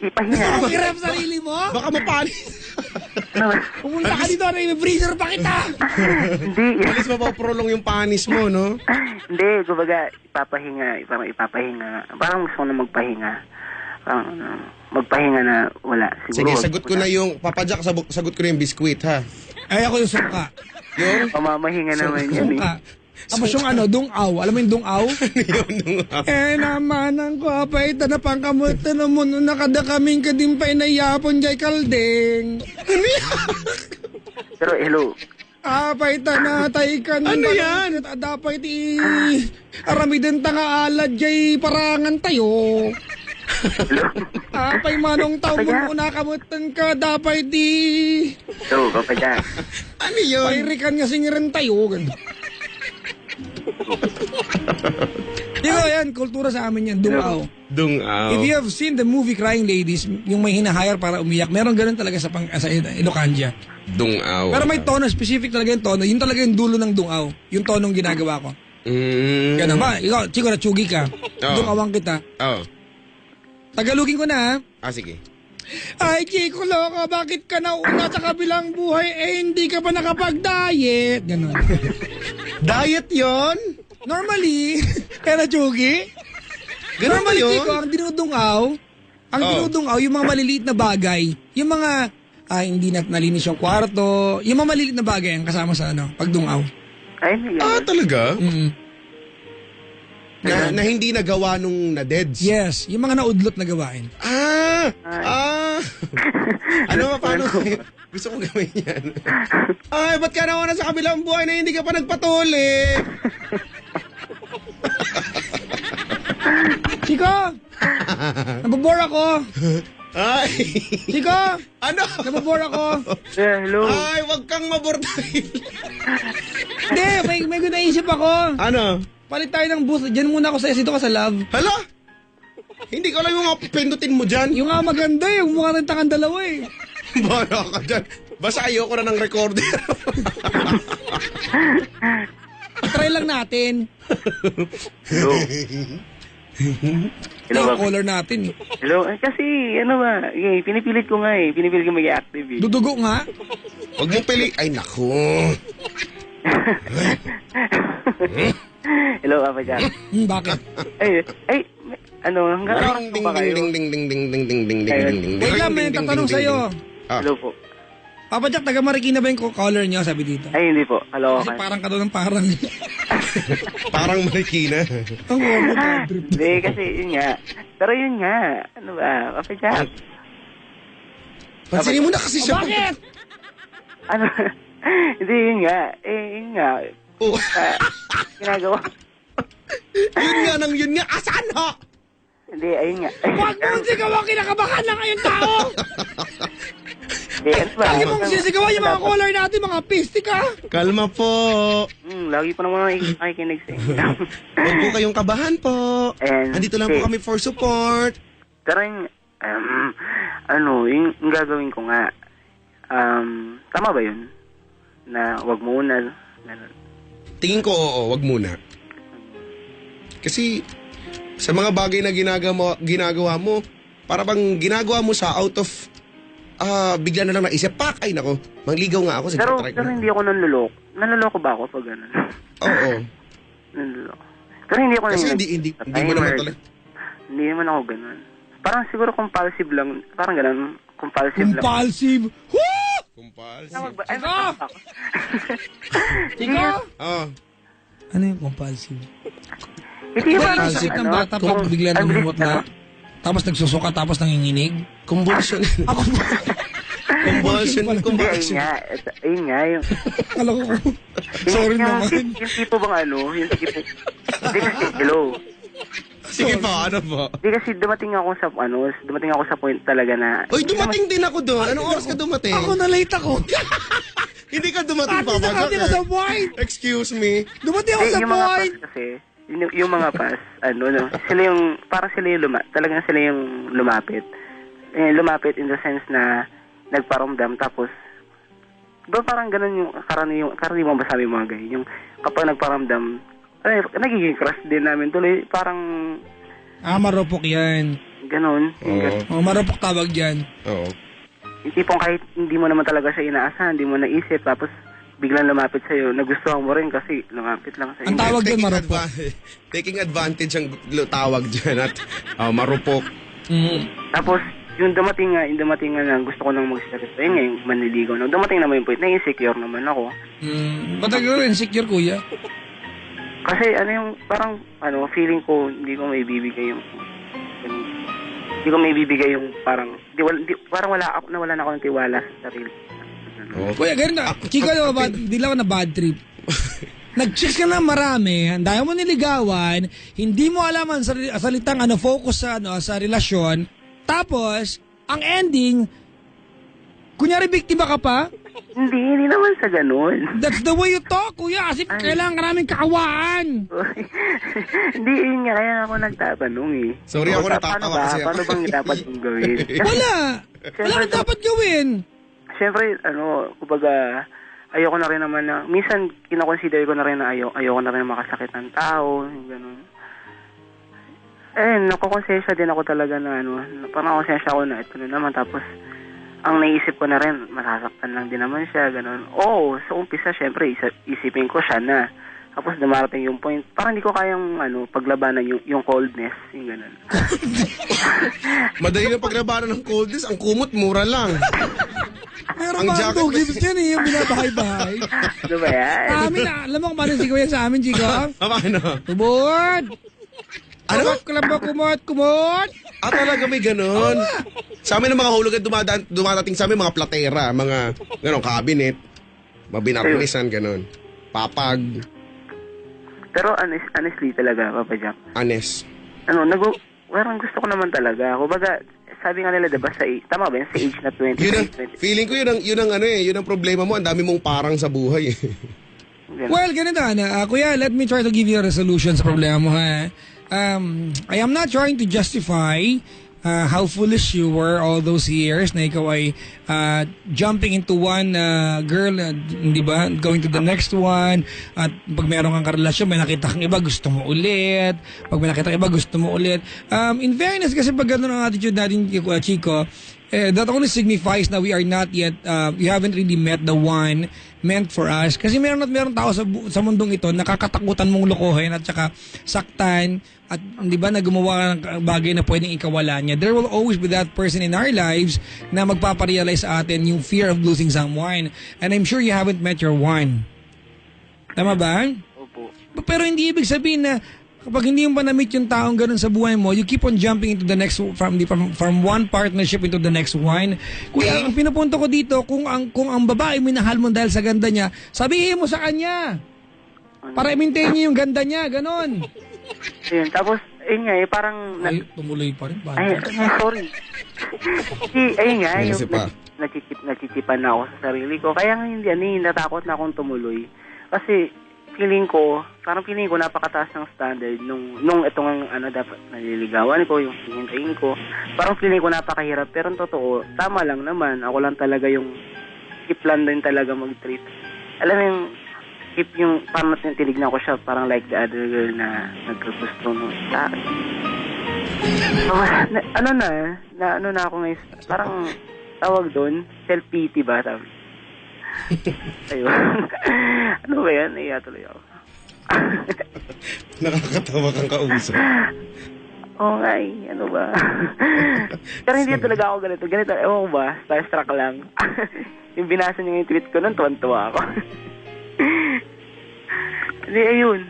ipahinga. I-ref sarili mo? Baka mapanis. Pumunta ka dito, freezer pa kita! Hindi. Alis mapaprolong yung panis mo, no? Hindi, kumbaga, ipapahinga. Parang gusto ko na magpahinga. Magpahinga na wala. Sige, Siguro, sagot ko na yung, Papa Jack, sagot ko na yung biskwit, ha? Ay, ako yung sungka. Yung? Pamamahinga naman yan eh. Sungka. Tapos yung dungaw. Alam mo yung dungaw? Naman ang kapay, tanapang kamutan na mo nung nakada kaming kadimpay na yapon jay kaldeng. Pero hello. Apay tanatay ka Ano yan? Dapat aramidin tanga alad jay parangan tayo. Hello. Apay manong tao mo nakamutan ka, dapat Hello, Papa Jack. Ano yun? pairikan nga singirin tayo. Diba yan, kultura sa amin yan, dungaw. Dungaw. If you have seen the movie Crying Ladies, yung may hinahire para umiyak, meron ganun talaga sa Ilocania. Dungaw. Pero may tono, specific talaga yung tono. Yun talaga yung dulo ng dungaw. Yung tonong ginagawa ko. Ganun ba? Ikaw, Chico, natsugi ka. Oo. Dungawang kita. Oh. Tagalogin ko na, ha? Sige. Ay, Chico, loka, bakit ka nauna sa kabilang buhay hindi ka pa nakapag-diet? Ganun. Diet yon? Normally, kaya natsugi? Ganun ba Normally, yun? Chico, ang dinudungaw, yung mga maliliit na bagay, yung mga hindi na nalinis yung kwarto, yung mga maliliit na bagay ang kasama sa pagdungaw. Ay, hindi Ah, yan. talaga? Mm. Na hindi nagawa nung na-deads? Yes, yung mga naudlot na gawain. Ah! Ano ba, paano? Gusto ko gawin yan. Ay, ba't ka naman sa kabilang buhay na hindi ka pa nagpatuli? Chico! Nabobore ako! Ay! Chico! Ano? Nabobore ako! Hello. Ay, wag kang mabordahin. Hindi, may naisip ako. Ano? Palit tayo ng booth. Diyan muna ako sa dito ka sa love. Hala? Hindi ko lang yung mga pindutin mo dyan. Yung nga maganda, yung mukha ng tangan dalawa eh. Bala ka dyan. Basta ayoko na ng recorder. Try lang natin. Hello. Hello, Yung Bobby. color natin eh. Hello. Kasi, ano ba, pinipilit ko nga eh. Pinipilit ko mag-active eh. Dudugo nga. Huwag mong pili. Ay, naku. Hello, Papa Jack. Bakit? Ano, hanggang oras Ding, pa ba kayo? ding, ding, ding, ding, ding, ding, ding, ding, Ayun. ding, ding, Wait lang, ding, may ding, tatanong ding, sa'yo. ding, ding. Ah. Hello po. Papa Jack, taga Marikina ba yung color niyo, sabi dito? Ay, hindi po. Hello, Kasi parang ka daw ng parang. Parang Marikina. Ang ulo bad trip. Hindi, kasi yun nga. Pero yun nga. Ano ba, Papa Jack? Pansinin mo na kasi siya. Bakit? Ano? Hindi, yun nga. Yun nga. Oh. Ginagawa. Yun nga. Asan ho? Hindi, ayun nga. Huwag mong sigawan, kinakabahan lang kayong tao. Hindi, ano ba? Lagi mong sisigawan yung mga color natin, mga pistik ha. Kalma po. Lagi pa naman nakikinig sa inyo. Huwag po kayong kabahan po. And, Nandito lang po kami for support. Pero yung, yung gagawin ko nga, tama ba yun? Na wag muna. Ganun. Tingin ko, oo, wag muna. Kasi sa mga bagay na ginagawa mo, para bang ginagawa mo sa out of bigla na lang naisip, pak, ay nako, mangligaw nga ako. Sige, Pero try ko. hindi ako nanluloko. Nanluloko ba ako pag gano'n? Oo. Nanluloko. Pero hindi ako Kasi nanluloko. hindi mo naman talaga. Hindi naman ako gano'n. Parang siguro compulsive lang. Parang gano'n. Compulsive lang. Compulsive. Woo! Kumpals. Tawag ba? Ay, Chico! ako. Chico? Oo. Ano yung compulsive? Hindi ba? Compulsive ng bata pag bigla namumot na. Tapos nagsusuka, tapos nanginginig. Convulsion. Ako Convulsion. Ayun Convulsion. nga. Ayun nga. Yung, Alam ko. Sorry yung, naman. Yung tipo bang yung tipo. Hindi kasi, hello. Sige po, ano po? Hindi kasi dumating ako sa point talaga na. Uy, dumating din ako doon. Anong oras ka dumating? Ako na late ako. Hindi ka dumating, Ate na Papa kati na Jack. sa point. Excuse me. Dumating ako sa Yung mga point. pass kasi, yung mga pass, sila yung, parang sila yung talagang sila yung lumapit. Lumapit in the sense na nagparamdam, tapos, ba parang ganun yung karaniwang ba sabi mga guy, yung kapag nagparamdam, nagiging crush din namin tuloy, parang, Marupok yan. ganun. Oo. Marupok tawag yan. Oo. Yung tipong kahit hindi mo naman talaga siya inaasahan, hindi mo naisip, tapos biglang lumapit sa'yo, nagustuhan mo rin kasi lumapit lang sa'yo. Ang tawag yan, marupok. Taking advantage ang tawag dyan at marupok. Tapos, yung dumating nga na gusto ko nang mag-satisfy nga, yung manliligaw na. Dumating naman yung point na insecure naman ako. Ba't nagkaroon insecure, kuya? Kasi parang feeling ko hindi ko may bibigay yung parang parang nawala na ako ng tiwala sa sarili. Oo. Kuya, ganun na. Chico, di lang ako na bad trip. Nag-chicks ka na marami, dahil mo niligawan, hindi mo alam ang salitang focus sa relasyon, tapos, ang ending, kunyari biktima ka pa, Hindi naman sa ganun. that's the way you talk, kuya, kasi kailangan ka namin kakawaan. Hindi, yun nga, kaya ako nagtatanong eh. Sorry, ako natatawa kasi ako. Paano bang dapat kong gawin? Wala kang dapat gawin. Siyempre, kumbaga, ayoko na rin naman na, minsan, kinakonsider ko na rin na ayoko na rin makasakit ng tao, yung gano'n. Nakukonsensya din ako talaga na parang konsensya ako na ito na naman, tapos, ang naisip ko na rin, masasaktan lang din naman siya, gano'n. Oo, sa umpisa, syempre, isipin ko siya na. Tapos dumarating yung point, parang hindi ko kayang paglabanan yung coldness, yung gano'n. Madali na paglabanan ng coldness, ang kumot, mura lang. Meron Ang mga jacket two ba- gifts yan yung binabahay-bahay. Ano ba yan? Amin alam mo kung paano sigaw yan sa amin, Chico? Paano? Kumot! Ano? Kumot! Kumot! Talaga may ganon. Sa amin ang mga hulugan dumadating sa amin, mga platera, mga ganon, cabinet, mabinarnisan, ganon. Papag, Pero honestly talaga, Papa Jack. anes. Parang gusto ko naman talaga. Kumbaga, sabi nga nila, diba, tama ba yun? Sa age na 20, Feeling ko yun ang problema mo. Ang dami mong parang sa buhay. Well, ganito na. Kuya, let me try to give you a resolution sa problema mo, ha? I am not trying to justify how foolish you were all those years na ikaw ay jumping into one girl, di ba? Going to the next one. At pag meron kang karelasyon, may nakita kang iba, gusto mo ulit. Pag may nakita kang iba, gusto mo ulit. In fairness, kasi pag gano'n ang attitude natin, Chico, that only signifies na we are not yet, we haven't really met the one meant for us. Kasi meron tao sa mundong ito nakakatakutan mong lokohin at saka saktan at di ba na gumawa ng bagay na pwedeng ikawala niya. There will always be that person in our lives na magpaparealize sa atin yung fear of losing someone. And I'm sure you haven't met your one. Tama ba? Opo. Pero hindi ibig sabihin na kapag hindi mo pa na-meet yung taong ganun sa buhay mo, you keep on jumping into the next, from one partnership into the next one. Kuya, ang pinapunto ko dito, kung ang babae minahal mo dahil sa ganda niya, sabihin mo sa kanya. Para i-maintain niya yung ganda niya, ganun. Ayun, tapos, ayun nga, parang... Ay, tumuloy pa rin. Sorry. Ayun nga, Ayun, yung nachichipan na ako sa sarili ko. Kaya nga hindi, natakot na akong tumuloy. Kasi, feeling ko napakataas ng standard nung itong dapat naliligawan ko, yung hihintayin ko. Parang feeling ko napakahirap, pero totoo, tama lang naman. Ako lang talaga yung keep lang din talaga mag-treat. Alam mo yung parang tinignan ko siya, parang like the other girl na nagkagusto mo sa akin. Na ako ngayon, parang tawag doon, self-pity ba? Ayun. Ano ba yan? Tuloy ako. Nakakatawa kang kausap. Oo nga ano ba? Pero hindi talaga ako ganito. Ewan ko ba? Starstruck lang. Yung binasa niya yung tweet ko nun, tuwan-tuwa ako. Hindi, ayun.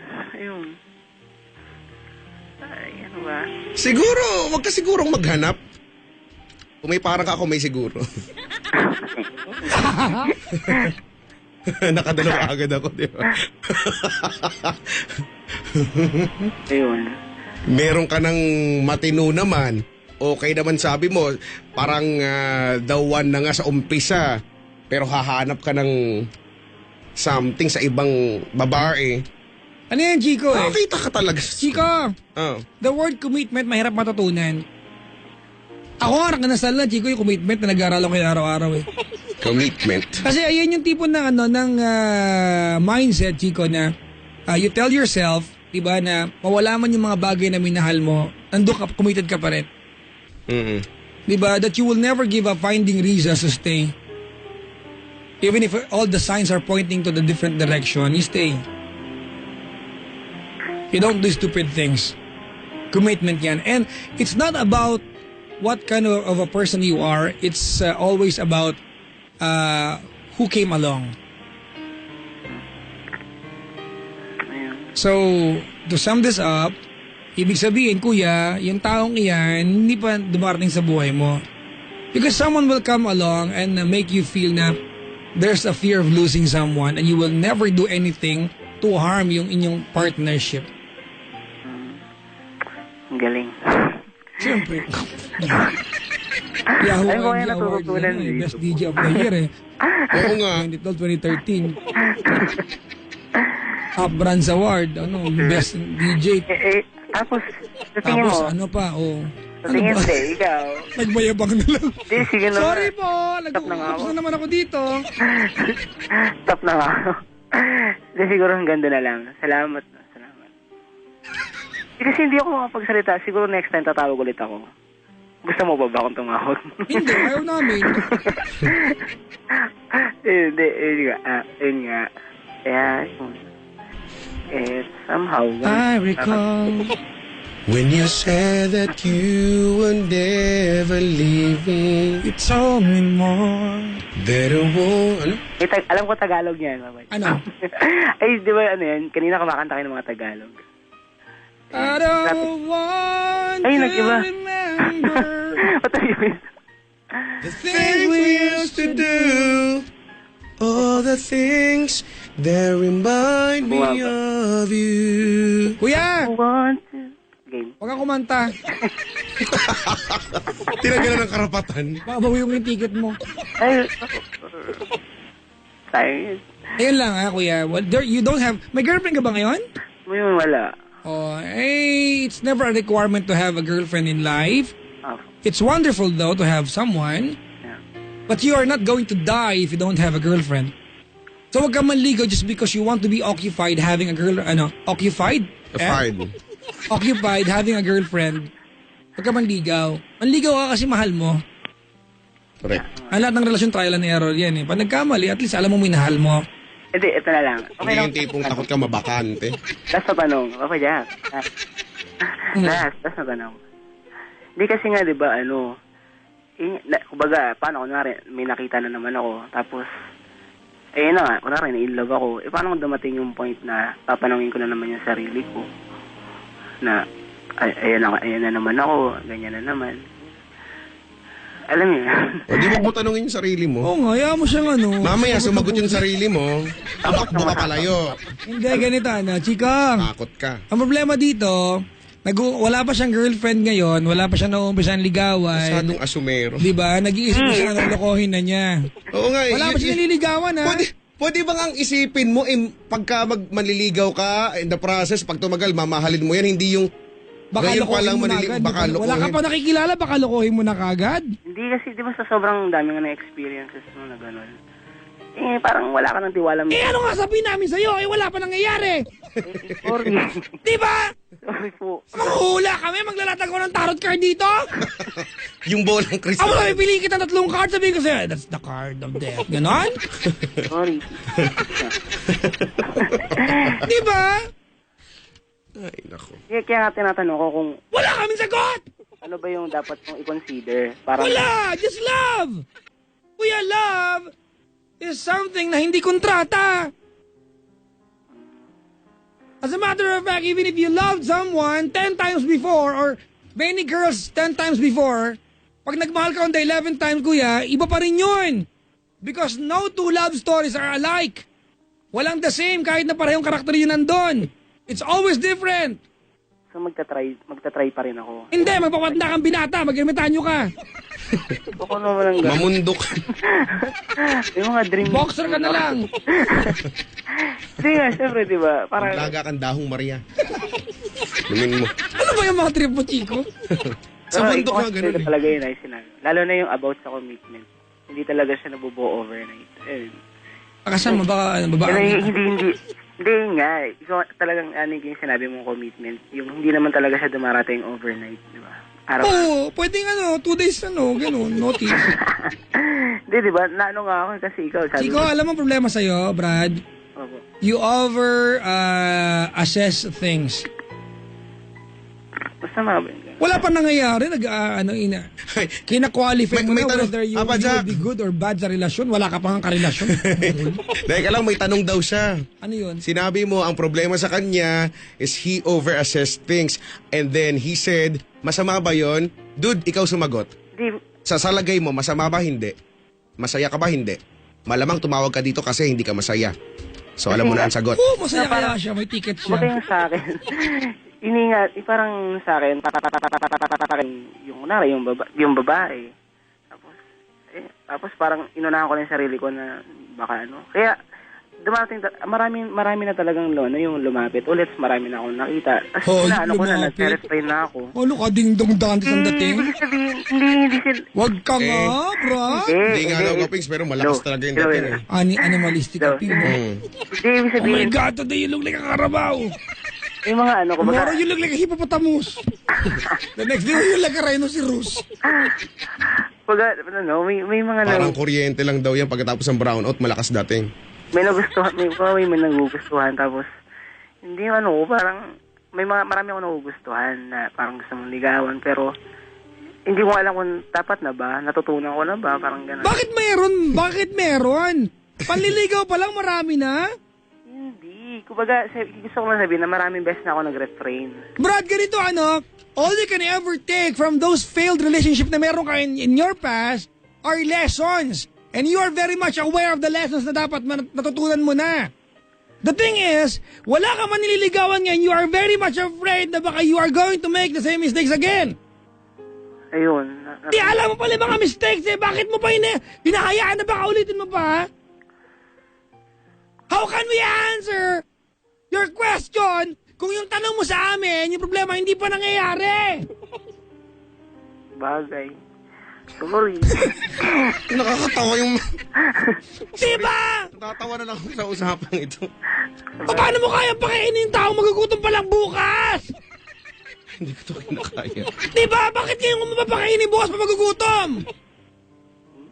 Ay, ano ba? Siguro, wag ka sigurong maghanap. Kung may parang ako, may siguro. Nakadalawa agad ako, di ba? Ayun. Meron ka ng matino naman. Okay naman sabi mo, parang the one na nga sa umpisa. Pero hahanap ka ng something sa ibang babae. Ano yan, Chico eh? Nakakita ka talaga. Chico, the word commitment mahirap matutunan. Ako nga nakanasal na, Chico, yung commitment na nag-aaral ko yung araw-araw eh. Commitment. Kasi ayan yung tipo ng mindset, Chico, na you tell yourself, diba, na mawala man yung mga bagay na minahal mo, nandun ka, committed ka pa rin. Mm-hmm. Diba, that you will never give up finding reasons to stay. Even if all the signs are pointing to the different direction, you stay. You don't do stupid things. Commitment yan. And it's not about what kind of a person you are. It's always about who came along. So, to sum this up, ibig sabihin, kuya, yung taong iyan, hindi pa dumarating sa buhay mo. Because someone will come along and make you feel na there's a fear of losing someone and you will never do anything to harm yung inyong partnership. Ang galing. Siyempre. Yahoo Ay, ko MG yan Awards natutunan yan, dito. Best DJ of the Year eh. Oo nga. 2012, 2013. Top Brands Award, Best DJ. Tapos, sa tingin Tapos mo, ano pa, sa tingin mo, ikaw. Nagbayabang na lang. Di, sige na. Sorry po, Stop na nga nag-uupos ako. na naman ako dito. Stop na nga ako. Di, siguro hanggang doon na lang. Salamat. Kasi hindi ako makapagsalita. Siguro next time tatawag ulit ako. Gusto mo ba akong tumawag? Hindi, ayaw namin. Hindi, yun nga. Kaya, somehow. I recall. When you said that you would never leave me, You told me more. that I won't... Ano? Alam ko Tagalog yan, mamay. Ano? Ay, di ba ano yan? Kanina kumakanta kayo ng mga Tagalog. I don't want Ay, to nag-iba. remember What are you mean? The things we used to do, all the things that remind me Bumaba. of you. Kuya, Want to... Game. huwag kang kumanta. Tinanggalan ng karapatan. Baka bawi yung ticket mo. Ay, sayang. Ayun lang kuya. Well, you don't have... May girlfriend ka ba ngayon? May wala. Oh, it's never a requirement to have a girlfriend in life. Oh, It's wonderful though to have someone. yeah. But you are not going to die if you don't have a girlfriend. So wag ka manligaw just because you want to be occupied having a occupied? Occupied having a girlfriend. Wag ka manligaw. Manligaw ka kasi mahal mo. Correct. Ang lahat ng relasyon trial and error yan eh. Pag nagkamali, at least alam mo minahal mo. Hindi, ito na lang. Hindi yung tipong takot ka mabakante. Last na tanong. Papa Jack. Last na tanong. Hindi kasi nga, di ba, kumbaga, paano, kunwari, may nakita na naman ako, tapos, ayun na nga, kunwari, na-inlove ako, paano kung dumating yung point na papanawin ko na naman yung sarili ko, na, ayan na naman ako, ganyan na naman. Alam niyo yan. O di mo tanungin yung sarili mo. Oo nga, hayaan mo siyang Mamaya sumagot yung sarili mo, tumakbo ka palayo. Hindi, ganito chikang. Takot ka. Ang problema dito, wala pa siyang girlfriend ngayon, wala pa siya nauumpisan ligawan. Masyadong asumero. Di ba? Nag-iisip na siya na lokohin na niya. Oo nga. Wala pa siya nililigawan ha. Pwede bang ang isipin mo, pagka manliligaw ka, in the process, pag tumagal, mamahalin mo yan, hindi yung Baka ngayon pa lokohin lang mo na manlilig, agad. baka Wala ka lokohin. pa nakikilala, baka lokohin mo na kagad. Hindi kasi, di ba sa sobrang dami nga na experiences mo na gano'n, parang wala ka ng tiwala mo. Ano nga sabihin namin sa'yo? Wala pa nangyayari. Sorry. Di ba? Sorry po. Manghula kami, maglalatag ko ng tarot card dito. Yung bolang Ako kristal. na pipiliin kita 3 card, sabihin ko sa'yo, that's the card of death. Ganon? Sorry. Di ba? Ay, nako. Kaya nga tinatanong ko kung Wala kaming sagot! ano ba yung dapat mong i-consider. Para Wala! Just love! Kuya, love is something na hindi kontrata. As a matter of fact, even if you loved someone 10 times before or many girls 10 times before, pag nagmahal ka on the 11th time, kuya, iba pa rin yun. Because no two love stories are alike. Walang the same kahit na parehong karakter yun nandun. It's always different. So magta-try pa rin ako. Hindi, magpapatanda kang binata, mag-ermitanyo ka. Ako naman ang gano'n. Mamundok. Yung mga dream. Boxer ka na lang. Hindi nga, syempre, di ba? Parang, Laga kang dahong Maria. Lumin mo. Ano ba yung mga trip mo, Chico? Sa bundok nga ganun eh. Talaga yun ay sinabi. Lalo na yung about sa commitment. Hindi talaga siya nabubuo overnight. Akasan mo, baka babae. Hindi nga. Ikaw talagang yung sinabi mong commitment. Yung hindi naman talaga siya dumarating overnight, di ba? Oo, pwedeng 2 days gano'n, notice. Hindi, di ba? Naano nga ako kasi ikaw sabi Chico, alam mo ang problema sa'yo, Brad? Opo. You assess things. Basta mga Wala pa nangyayari, kina-qualify mo May na tanong, whether you Apa, Jack? will be good or bad sa relasyon. Wala ka pang karelasyon. Teka lang, may tanong daw siya. Ano yun? Sinabi mo, ang problema sa kanya is he over-assessed things. And then he said, masama ba yon? Dude, ikaw sumagot. Di, Sa salagay mo, masama ba hindi? Masaya ka ba hindi? Malamang tumawag ka dito kasi hindi ka masaya. So alam mo na ang sagot. Oo, masaya kaya siya, may ticket Baka siya. yung sa akin, iningat, parang sa akin, yung babae. Tapos parang inunahan ko na yung sarili ko na baka Kaya, dumating, marami na talagang yung lumapit. Ulit, marami na akong nakita. Tapos nag-refrain na ako. Ano ka, ding-dong dantis ang dating? Hindi sabihin, hindi sila. Wag ka nga, bro. Hindi nga daw kapings, pero malakas talaga yung dating eh. Animalistic appeal mo. Hindi, ibig Oh my sabihin, God, today you look like a Carabao. yung mga Tomorrow you look like a hippopotamus. The next day you look like a rhinoceros. may mga Parang kuryente lang daw yan pagkatapos ng brownout, malakas dating. may nagustuhan, may nagugustuhan, tapos hindi parang marami ako nagugustuhan na parang gusto mong ligawan, pero hindi ko alam kung dapat na ba, natutunan ko na ba, parang gano'n. Bakit meron? Panliligaw pa lang marami na? Hindi. Kumbaga, gusto ko lang sabihin na maraming beses na ako nag-refrain. Brad, ganito all you can ever take from those failed relationship na meron ka in your past are lessons. And you are very much aware of the lessons na dapat natutunan mo na. The thing is, wala ka man nililigawan ngayon, you are very much afraid na baka you are going to make the same mistakes again. Ayun. Di alam mo pala yung mga mistakes bakit mo pa hinahayaan na baka ulitin mo pa? How can we answer your question kung yung tanong mo sa amin, yung problema hindi pa nangyayari? Bagay. Sorry. Nakakatawa yung... Diba? Natatawa na lang ako sa usapang ito. Paano mo kaya pakainin yung tao magugutom pa lang bukas? Hindi ko ito kinakaya. Diba? Bakit ngayon kung mapapakainin bukas pa magugutom?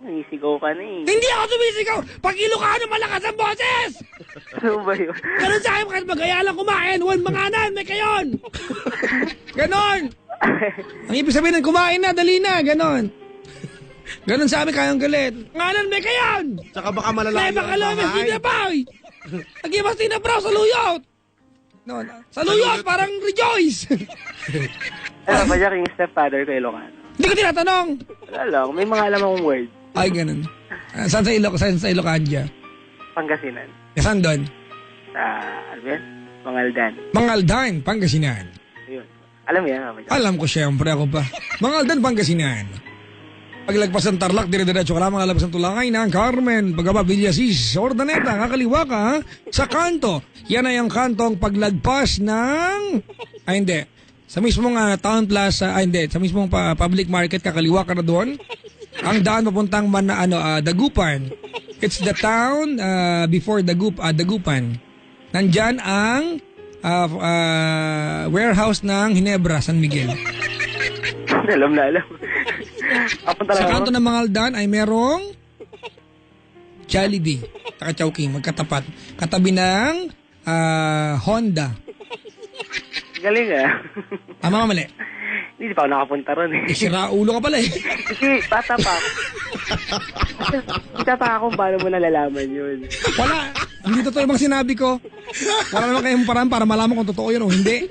Nisigaw ka na eh. Hindi ako sumisigaw! Pag Ilocano malakas ang boses! Ano ba yun? Ganun sa akin, kahit magaya lang kumain, manganan, may kayon! Ganon! Ang ibig sabihin ng kumain na, dali na, ganon. Ganon sa amin, kayang galit. Nganan, may kayon! Tsaka baka malalayo May bakalamas, hindi na pa, oy! Nag-ibas din na bro, sa luyot! No, sa luyot, parang rejoice! Ano ba yung stepfather ko Ilocano? Hindi ko tinatanong! Wala lang, may mga alam akong word. Ay, ganon. Saan sa Ilocandia? Pangasinan. Saan doon? Sa, ano ba yan? Mangaldan. Mangaldan, Pangasinan. Ayun. Alam mo yan, Papa Jack? Alam ko siyempre, ako pa. Mangaldan, Pangasinan. Paglagpas ng Tarlac, dire-diretso ka lamang alabas ng Tulangay ng Carmen. Pagkaba, Villasis, Ordaneta, kakaliwa ka ha? Sa kanto. Yan ay ang kantong paglagpas ng... Ay, hindi. Sa mismong Town Plaza, hindi. Sa mismong public market, kakaliwa ka na doon. Ang daan papuntang Dagupan. It's the town before Dagupan. Nandyan ang warehouse ng Hinebra, San Miguel. Alam na alam. Sa kanto ng Mangaldan ay merong Jollibee, saka Chowking, magkatapat. Katabi ng Honda. Galing Tama ka mali? Hindi pa ako nakapunta ron eh. Sira ulo ka pala eh. Kasi bata pa ako. Bata pa ako, paano mo nalalaman yun? Wala. Hindi totoo bang sinabi ko. Wala naman kayong paraan para malaman kung totoo yun o hindi.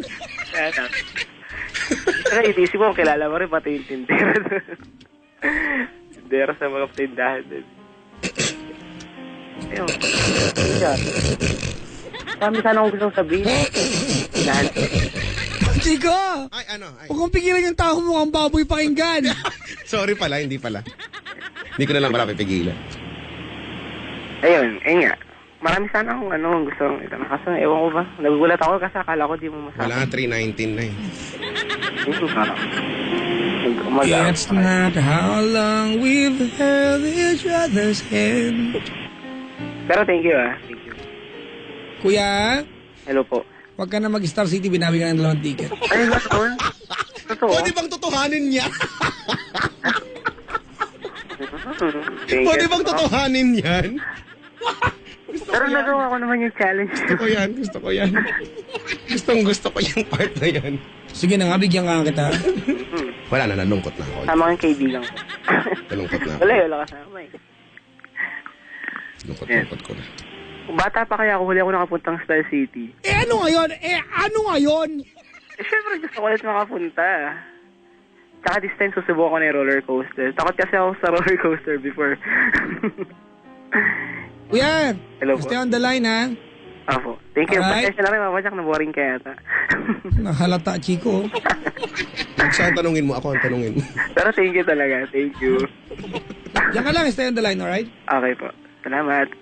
Saka itisip mo, kilala mo rin pati yung tindera. Tindera sa mga tindahan din. Ayun. Dami sana akong gustong sabihin. Lahat. Chico! Ay, ano? Ay. Huwag kong pigilan yung tao mo ang baboy pakinggan. Sorry pala, hindi pala. Hindi ko na lang pala pipigilan. Ayun, nga. Marami sana akong gustong itanong. Kaso, ewan ko ba? Nagugulat ako kasi akala ko di mo masabi. Wala, 319 na eh. It's not how long we've held each other's hand. Pero thank you Thank you. Kuya, Hello po. huwag ka na mag-Star City, binawi ka ng 2 ticket. Ay, totoo? Totoo? Pwede bang totohanin niya? Thank Pwede you. bang totohanin yan? Pero nagawa ko naman yung challenge. Gusto ko yan. Gusto ko yung part na yan. Sige na nga, bigyan ka kita. Wala na, nalungkot na ako. Tama kang kaibigan ko. Nalungkot na ako. Wala kasama eh. Lungkot ko na. Bata pa kaya ako, huli ako nakapuntang Star City. Ano ngayon? Siyempre gusto ko ulit makapunta. Tsaka this time susubukan ko na yung roller coaster. Takot kasi ako sa roller coaster before. Kuya, Hello po. stay on the line ha. Apo. Thank you. Alright. Pasensya na rin, Mama Jack, na-boring ka yata. Nahalata, Chico. Pag siya ang tanungin mo, ako ang tanungin mo. Pero thank you talaga. Thank you. Diyan ka lang, stay on the line, alright? Okay po. Salamat.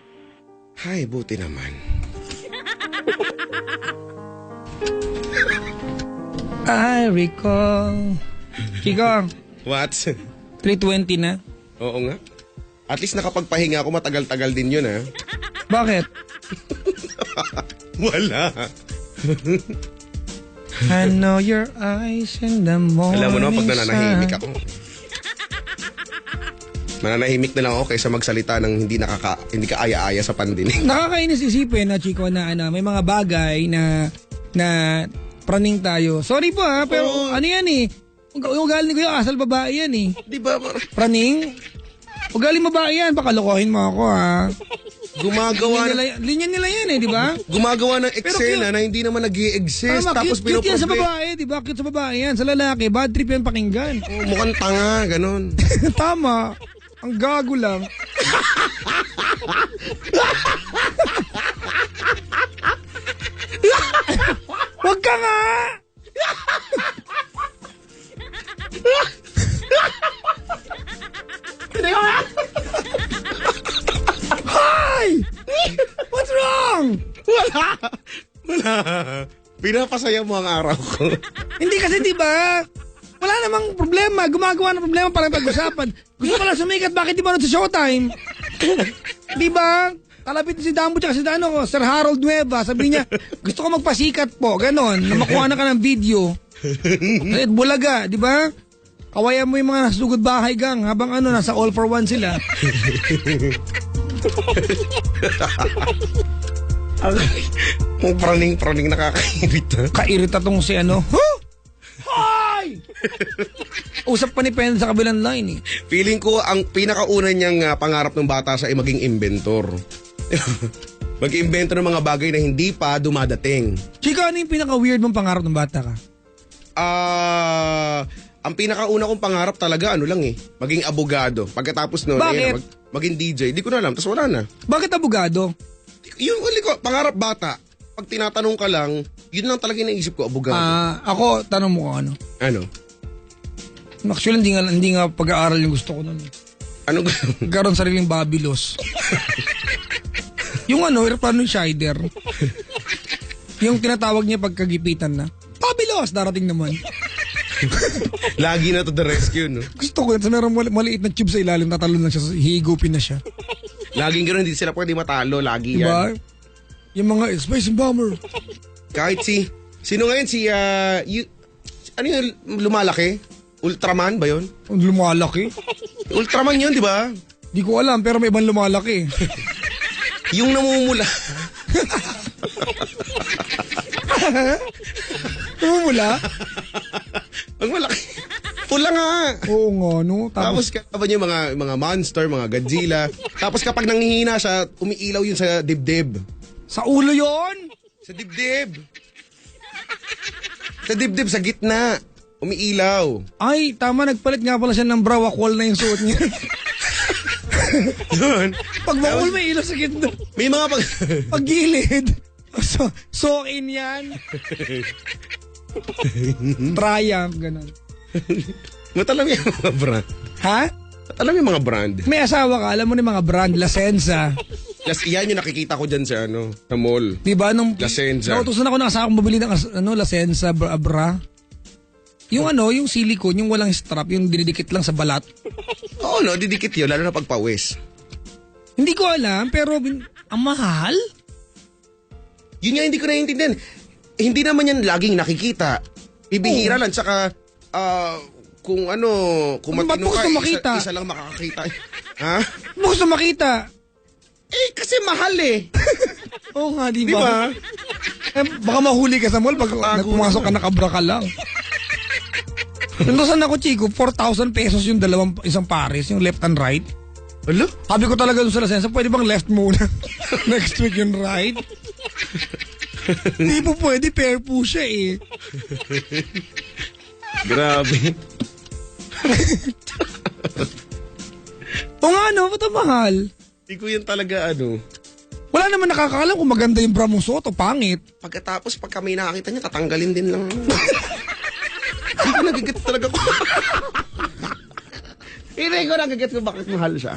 Ay, buti naman. I recall. Chico, What? 3:20 na. Oo nga. At least nakapagpahinga ako, matagal-tagal din yun, ha? Bakit? Wala. I know your eyes in the morning Alam mo naman, pag nananahimik sun. ako. Mananahimik na lang ako kaysa magsalita ng hindi ka aya-aya sa pandinig. Nakakainis isipin na, Chico, na may mga bagay na praning tayo. Sorry po ha, pero ano yan eh. Ugali ni Kuya, asal babae yan eh. Di ba? Praning? Ugaling babae yan, baka lokohin mo ako ha. Gumagawa Linya nila yan eh, di ba? Gumagawa ng Pero eksena cute. na hindi naman nag-i-exist. Tama, Tapos cute yan sa pinoproblem. babae, di ba? Cute sa babae yan. Sa lalaki, bad trip yan pakinggan. Oh, mukhang tanga, ganun. Tama. Ang gago lang. Wag ka nga! Hi! What's wrong? Wala. Pinapasaya mo ang araw ko. Hindi kasi di ba? Wala namang problema. Gumagawa ng problema para pag-usapan. Gusto pala sumikat, bakit di ba sa Showtime? Di ba? Kalapit si Dambo tsaka si Sir Harold Nueva. Sabi niya, gusto ko magpasikat po. Ganon. Na makuha na ka ng video. At bulaga, di ba? Kawayan mo yung mga nasugod bahay gang habang nasa all for one sila. Ang praning nakakairita. Kairita tong si Hoy! Usap pa ni Pen sa kabilang line eh. Feeling ko ang pinakauna niyang pangarap ng bata sa ay maging inventor. Mag-invento ng mga bagay na hindi pa dumadating. Chika, ano yung pinaka-weird mong pangarap ng bata ka? Ang pinakauna kong pangarap talaga maging abogado. Pagkatapos noon, Bakit? maging DJ. Di ko na alam, tapos wala na. Bakit abogado? Yung uli ko, pangarap bata. Pag tinatanong ka lang, yun lang talaga naisip ko, abogado. Ako, tanong mo kung ano. Ano? Actually, hindi nga pag-aaral yung gusto ko nun. Ano Garon sariling babilos. Yung paano yung Scheider? Yung tinatawag niya pagkagipitan na. Babilos! Darating naman. Lagi na to the rescue, no? Gusto ko yun. Sa merong maliit na tube sa ilalim, natalon lang siya. Hihigupin na siya. Laging gano'n, hindi sila pwede matalo. Lagi Diba? yan. Yung mga Space Bomber. Kahit sino ngayon? Ano yung lumalaki? Ultraman ba yun? Lumalaki. Ultraman yun, di ba? Di ko alam, pero may ibang lumalaki. Yung namumula. Namumula? Ang malaki. Pula nga. Oo nga, no? Tapos kaban yung mga monster, mga Godzilla. Tapos kapag nanghihina siya, umiilaw yun sa dibdib. Sa ulo yon. Sa dibdib. Sa dibdib, sa gitna. Umiilaw. Ay, tama, nagpalit nga pala siya ng bra, wakwal na yung suot niya. Doon. Pag wakwal, may ilaw sa gitna. May mga Pag gilid. So in yan. Triumph, ganun. Matalam yung mga brand. Ha? Alam yung mga brand. May asawa ka, alam mo na yung mga brand, La Senza. Yan yung nakikita ko dyan sa sa mall. Diba? La Senza. Nautusan ako ng asawa kong mabili ng La Senza bra. Yung yung silicone, yung walang strap, yung dinidikit lang sa balat. Oo, no, didikit yun, lalo na pagpawis. Hindi ko alam, pero ang mahal? Yun nga hindi ko naiintindihan. Hindi naman yan laging nakikita. Bibihira lang, tsaka kung Ba't matino mo ka, gusto makita? isa lang makakakita. Ha? Mo gusto makita? Kasi mahal eh. Oo nga, di Di ba? ba? Baka mahuli ka sa mall pag pumasok ka nakabra ka lang. Nandosan ako, Chico, 4,000 pesos yung isang pares, yung left and right. Alo? Sabi ko talaga doon sa Lasensa, pwede bang left muna? Next week yung right? Hindi po pwede, pair po siya eh. Grabe. O nga ba't ang mahal? Hindi ko yan talaga Wala naman nakakaalam kung maganda yung bra mong suot o pangit. Pagkatapos, pag kami nakakita niya, tatanggalin din lang. Hindi ko nagigit talaga ko. Hindi ko nagigit ko bakit mahal siya.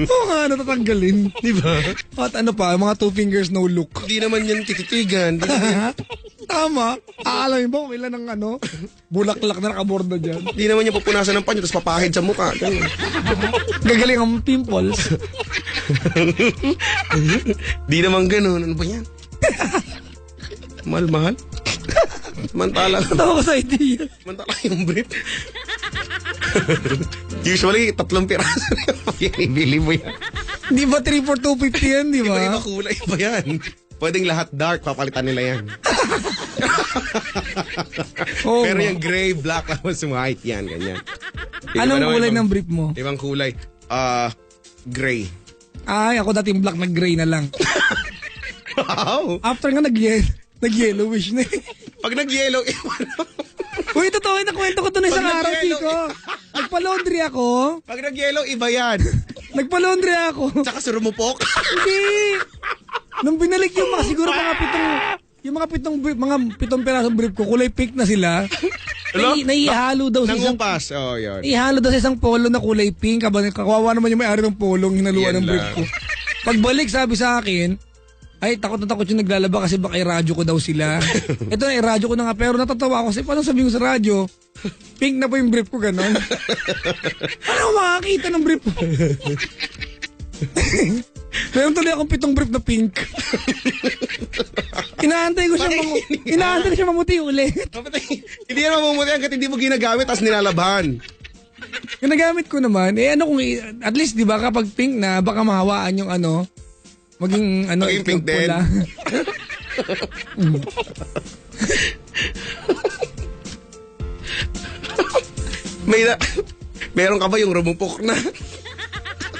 Oo nga, natatanggalin. Di ba? At mga 2 fingers no look. Hindi naman yan tititigan. Tama. Aalamin ba kung ilan ng bulaklak na nakaborda dyan? Hindi naman niya pupunasan ng panyo, tapos papahid sa mukha. Gagaling ang pimples. Di naman ganun. Ano ba yan? Mahal-mahal? Mantala. Tawa ko sa idea. Mantala yung brief. Usually, 3 piraso. Ibili mo yan. Di ba 3 for 250 yan, di ba? Iba-iba kulay pa yan. Pwedeng lahat dark, papalitan nila yan. Oh, Pero yung gray, black, tapos white yan, ganyan. Anong kulay ng brief mo? Ibang kulay. Gray. Ay, ako dating black na gray na lang. Wow! After nga nag-yellowish na eh. Pag nag-yellow, Uy, totoo, nakwento ko ito na isang Pag araw, nag-yellow, Chico. Nagpa-laundry ako. pag nag-yellow, iba yan. Nagpa-laundry ako. Tsaka surumupok. Hindi. Nung binalik yung mga siguro mga pitong pirasong brief ko, kulay pink na sila. Naihalo daw sa isang Nangupas. Oh, yun. ihalo daw sa isang polo na kulay pink. Kawawa naman yung may-ari ng polong hinaluan Yan ng brief lang. ko. Pagbalik, sabi sa akin, ay, takot na takot yung naglalaba kasi baka i-radyo ko daw sila. Ito na, i-radyo ko na nga. Pero natatawa ako kasi paano sabihin ko sa radyo, pink na po yung brief ko, gano'n. Paano ko makakita ng brief ko? Meron tuloy akong 7 brief na pink. Inaantay ko siya mamuti ulit. Hindi yan mamumuti hanggat hindi mo ginagamit tapos nilalaban. Ginagamit ko naman, at least, di ba, kapag pink na, baka mahawaan yung maging Maging pink din. pula. Meron ka ba yung rumupok na?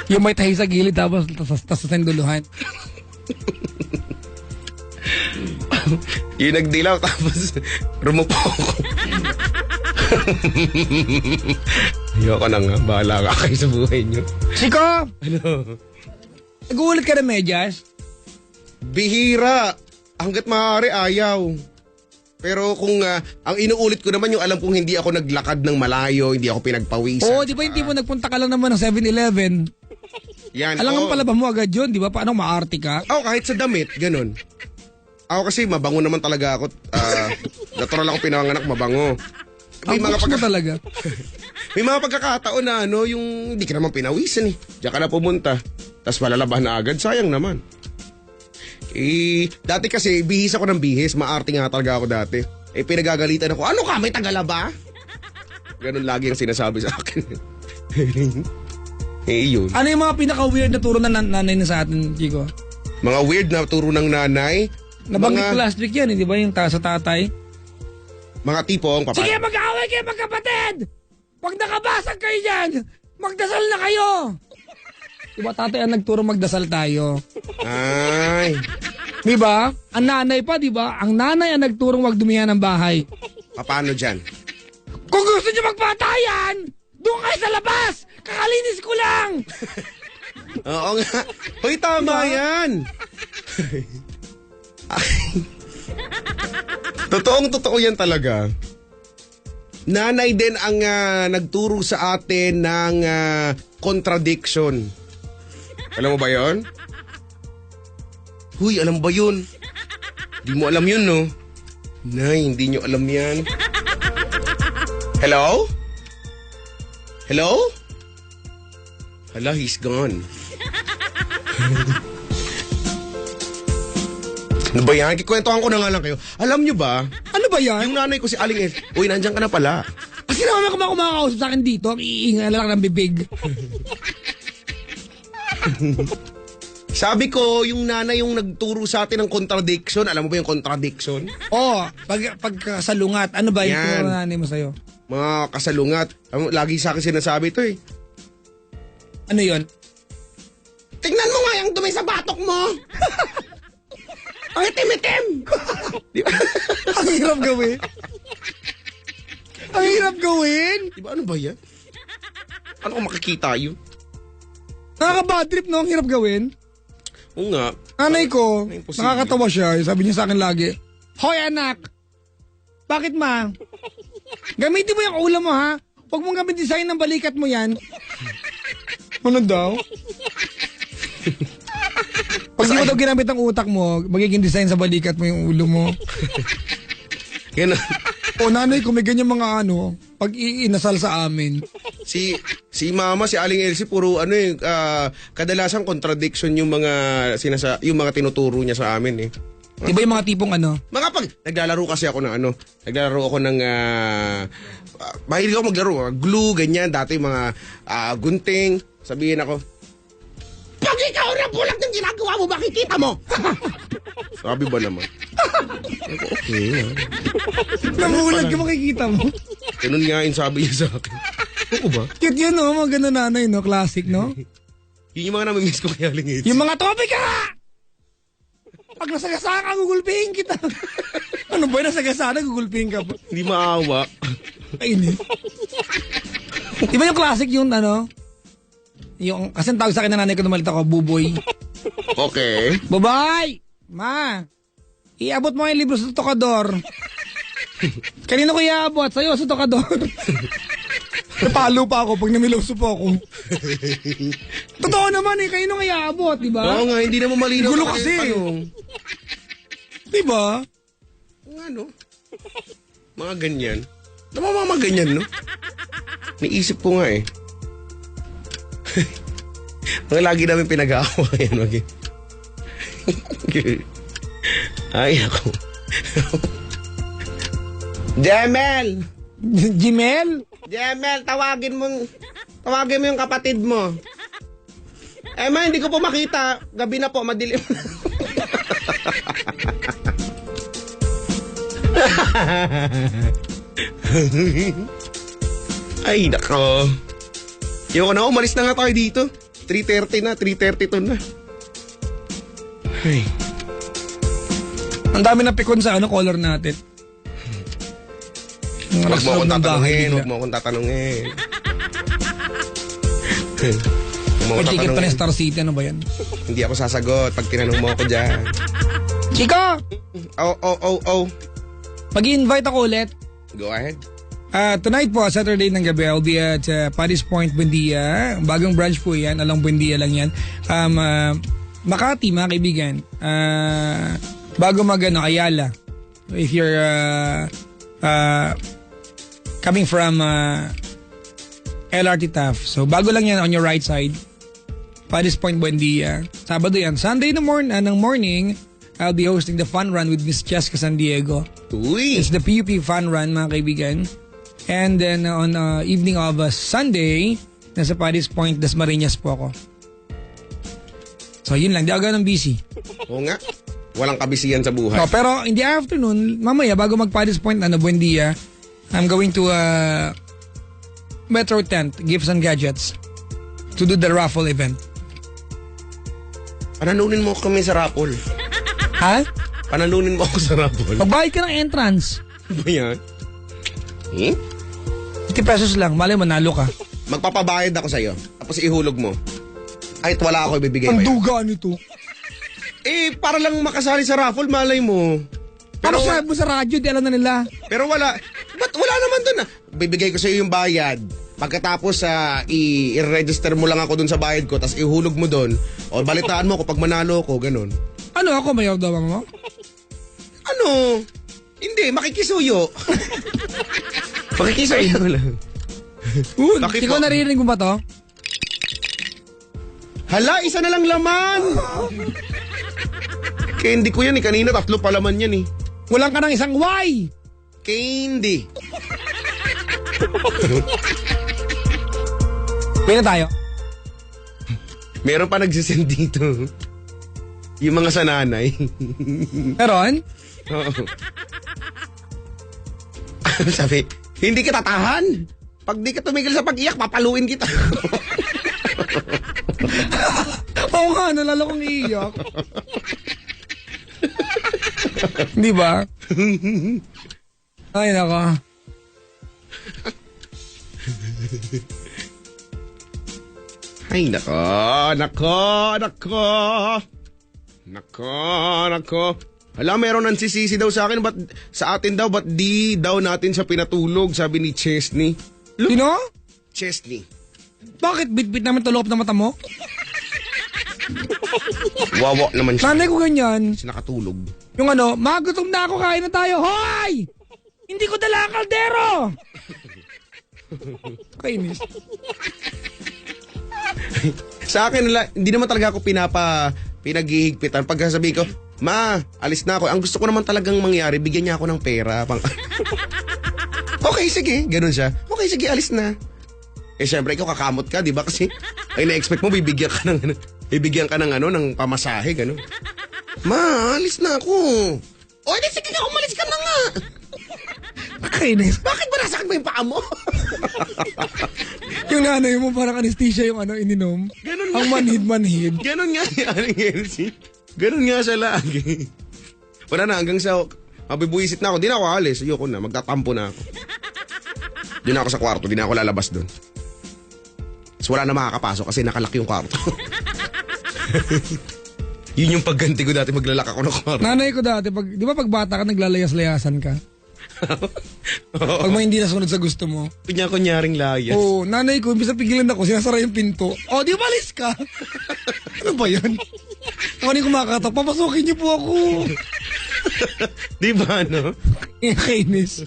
Yung may tahi sa gilid tapos sa senduluhan. Yung nagdilaw tapos rumupok. Ayoko na nga. Bahala ka kayo sa buhay nyo. Chico! Ano? Nag-uulit ka ng medyas? Bihira. Hanggat maaari, ayaw. Pero kung ang inuulit ko naman yung alam kong hindi ako naglakad ng malayo, hindi ako pinagpawisan. Oo, di ba yung tipo nagpunta ka lang naman ng 7-Eleven? Yan. Alam oo. pala ba mo agad yun, di ba? Paano maarte ka? Ako kahit sa damit, ganun. Ako kasi mabango naman talaga ako. Natural ako pinanganak, mabango. Ang box mo talaga. May mga pagkakataon na yung hindi ka naman pinawisan eh. Diyan ka na pumunta. Tapos malalaban na agad, sayang naman. Dati kasi bihis ako ng bihis. Maarte nga talaga ako dati. Pinagagalitan ako, ano ka, may tagala ba? Ganun lagi ang sinasabi sa akin. Yun. Ano yung mga pinaka-weird na turo na nanay na sa atin, Chico? Mga weird na turo ng nanay. Nabanggit ko last week yan, di ba yung sa tatay? Mga tipong papa. Sige, mag-aaway kayo magkapatid! Pag nakabasag kayo dyan, magdasal na kayo! Diba tatay ang nagturo magdasal tayo? Ay. Diba? Ang nanay pa, diba? Ang nanay ang nagturong magdumihan ng bahay. Paano dyan? Kung gusto niyo magpatayan, doon kayo sa labas! Kakalinis ko lang! Oo nga. Hoy, tama yan. Totoo yan talaga. Nanay din ang nagturo sa atin ng contradiction. Alam mo ba yon? Huy, alam ba yun? Hindi mo alam yun, no? Nay, hindi nyo alam yan. Hello? Hello? Hala, he's gone. Ano ba yan? Kikwentuhan ko na nga lang kayo. Alam nyo ba? Ano ba yan? Yung nanay ko si Aling S. Uy, nandiyan ka na pala. Kasi naman ako kumakausap sa akin dito, ang iingay lang ng bibig. Sabi ko, yung nanay yung nagturo sa atin ng contradiction. Alam mo ba yung contradiction? Oo, pagkasalungat. Ano ba yung Yan. turo na nanay mo sa'yo? Mga kasalungat. Lagi sa akin sinasabi to eh. Ano yon? Tingnan mo nga yung dumi sa batok mo. Ang itim-itim. Di ba? Ang hirap gawin. Ang hirap gawin. Di ba ano ba yan? Ano kung makikita yun? Nakaka-bad trip, no? Ang hirap gawin. Oo nga. Nanay ko, Imposible. nakakatawa siya. Sabi niya sa akin lagi, Hoy anak! Bakit ma? Gamitin mo yung ulam mo ha? Huwag mong gamitin design ng balikat mo yan. Ano daw? Pag di mo daw ginamit ang utak mo, magiging design sa balikat mo yung ulo mo. Yan. O nanay ko, may ganyan mga pag inasal sa amin. Si mama, si Aling Elsie, puro kadalasan contradiction yung mga yung mga tinuturo niya sa amin eh. Di ba yung mga tipong Mga pag naglalaro kasi ako ng naglalaro ako ng mahilig ako maglaro, glue, ganyan, dati mga gunting, sabihin ako, pag ikaw na bulag ng ginagawa mo, makikita mo. Sabi ba naman? Okay. namulag ka makikita mo. Ganun nga yung sabi niya sa akin. Ako ba? Cute yun, no? Mga ganun nanay, no? Classic, no? Yun yung mga namimiss ko kay Aling Itzy. Yung mga topika! Pag nasagasaan ka, gugulpihin kita. Ano ba yung nasagasaan, gugulpihin ka pa? Hindi maawa. Kainis. Di ba yung classic yung ano? Yung, kasi ang tawag sa akin na nanay ko nung malit ako, buboy. Okay. Babay! Ma! Iabot mo yung libro sa tokador. Kanino ko iabot? Sa'yo sa tokador. Napalo pa ako pag namiloso po ako. Totoo naman eh, kanino nga iabot, di ba? Oo nga, hindi naman malinaw. Gulo kasi. Di ba? Ano? Mga ganyan. Mga ganyan, no? Naisip ko nga eh. Mga lagi namin pinag-aawayan. Okay? Ay, ako. Jemel! Jimel? Jemel, tawagin mo yung kapatid mo. Eh, ma, hindi ko po makita. Gabi na po, madilim na. Ay, nako. Yung na, umalis na nga tayo dito. 3:30 na, 3:32 na. Ay. Ang dami na pikon sa color natin. Huwag mo akong tatanungin, huwag mo akong tatanungin. May ticket pa ng Star City, ano ba yan? Hindi ako sasagot pag tinanong mo ako dyan. Chico! Oh. Mag-i-invite ako ulit. Go ahead. Tonight po, Saturday ng gabi, I'll be at Paddy's Point, Buendia. Bagong branch po yan, alang Buendia lang yan. Makati, mga kaibigan. Bago Ayala. If you're coming from LRT Taft. So, bago lang yan on your right side. Paddy's Point, Buendia. Sabado yan. Sunday ng morning, I'll be hosting the fun run with Miss Jessica San Diego. Uy! It's the PUP fun run, mga kaibigan. And then on evening of Sunday, nasa Paddy's Point, Dasmariñas po ako. So yun lang, di ako ganun busy. Oo nga. Walang kabisihan sa buhay. No, pero in the afternoon, mamaya bago mag Paddy's Point, Buendia, I'm going to Metro Tent, Gifts and Gadgets, to do the raffle event. Panalunin mo kami sa raffle. Ha? Panalunin mo ako sa raffle. Magbayad ka ng entrance. Ano ba yan? 50 pesos lang, malay manalo ka. Magpapabayad ako sa'yo. Tapos ihulog mo. Kahit wala ako, ibibigay Ang mo yan. duga nito. Para lang makasali sa raffle, malay mo. Pero sabi mo sa radyo, di alam na nila. Pero wala. Ba't wala naman dun Bibigay ko sa'yo yung bayad. Pagkatapos i-register mo lang ako dun sa bayad ko, tapos ihulog mo dun. O balitaan mo ko pag manalo ko, ganun. Ano ako, mayordoman mo? Ano? Hindi, makikisuyo. Makikisuyo lang. Bakit Ikaw po? naririnig mo ba to? Hala, isa na lang laman. Candy ko yan kanina 3 pa laman yan Kulang ka ng isang Y. Candy. Pwede tayo. Meron pa nagsisend dito. Yung mga sananay. Meron? Oo. Sabi, hindi kita tahan. Pag di ka tumigil sa pag-iyak, papaluin kita. Oo nga, nalala kong iiyak. Di ba? Ay, nako. Ay, nako. Hala, meron nansisisi daw sa akin, sa atin daw, ba't di daw natin siya pinatulog, sabi ni Chesney. Sino? Chesney. Bakit bit-bit namin tulog na mata mo? Wawa naman siya. Nanay ko ganyan. Siya nakatulog. Yung magutom na ako, kain na tayo. Hoy! Hindi ko dala ang kaldero! Kainis. Sa akin, hindi naman talaga ako pinaghihigpitan. Pag sabi ko, Ma, alis na ako. Ang gusto ko naman talagang mangyari, bigyan niya ako ng pera. Okay, sige. Ganun siya. Okay, sige, alis na. Syempre, ikaw kakamot ka, di ba? Kasi, na-expect mo, bibigyan ka ng pamasahe, ganun. Ma, alis na ako. O, di, sige nga, umalis ka na nga. Kainis. Bakit ba nasakit mo yung paa mo? Yung nanay mo parang anesthesia yung ininom. Ganun Ang manhid. Ganon nga ni Aling Elsie. Ganon nga siya lagi. Wala na, hanggang sa mabibuisit na ako. Di na ako alis. Ayoko na, magtatampo na ako. Di na ako sa kwarto, di na ako lalabas doon. So wala na makakapasok kasi nakalak yung kwarto. Yun yung pagganti ko dati, maglalak ako ng kwarto. Nanay ko dati, di ba pag bata ka, naglalayas-layasan ka? Pag may hindi nasunod sa gusto mo. Kunyaring layas. Oo, nanay ko, imbis na pigilan ako, sinasara yung pinto. Oh, di umalis ka. Ano ba yan? Ako na yung kumakatok, papasukin niyo po ako. Di ba, no? Kainis.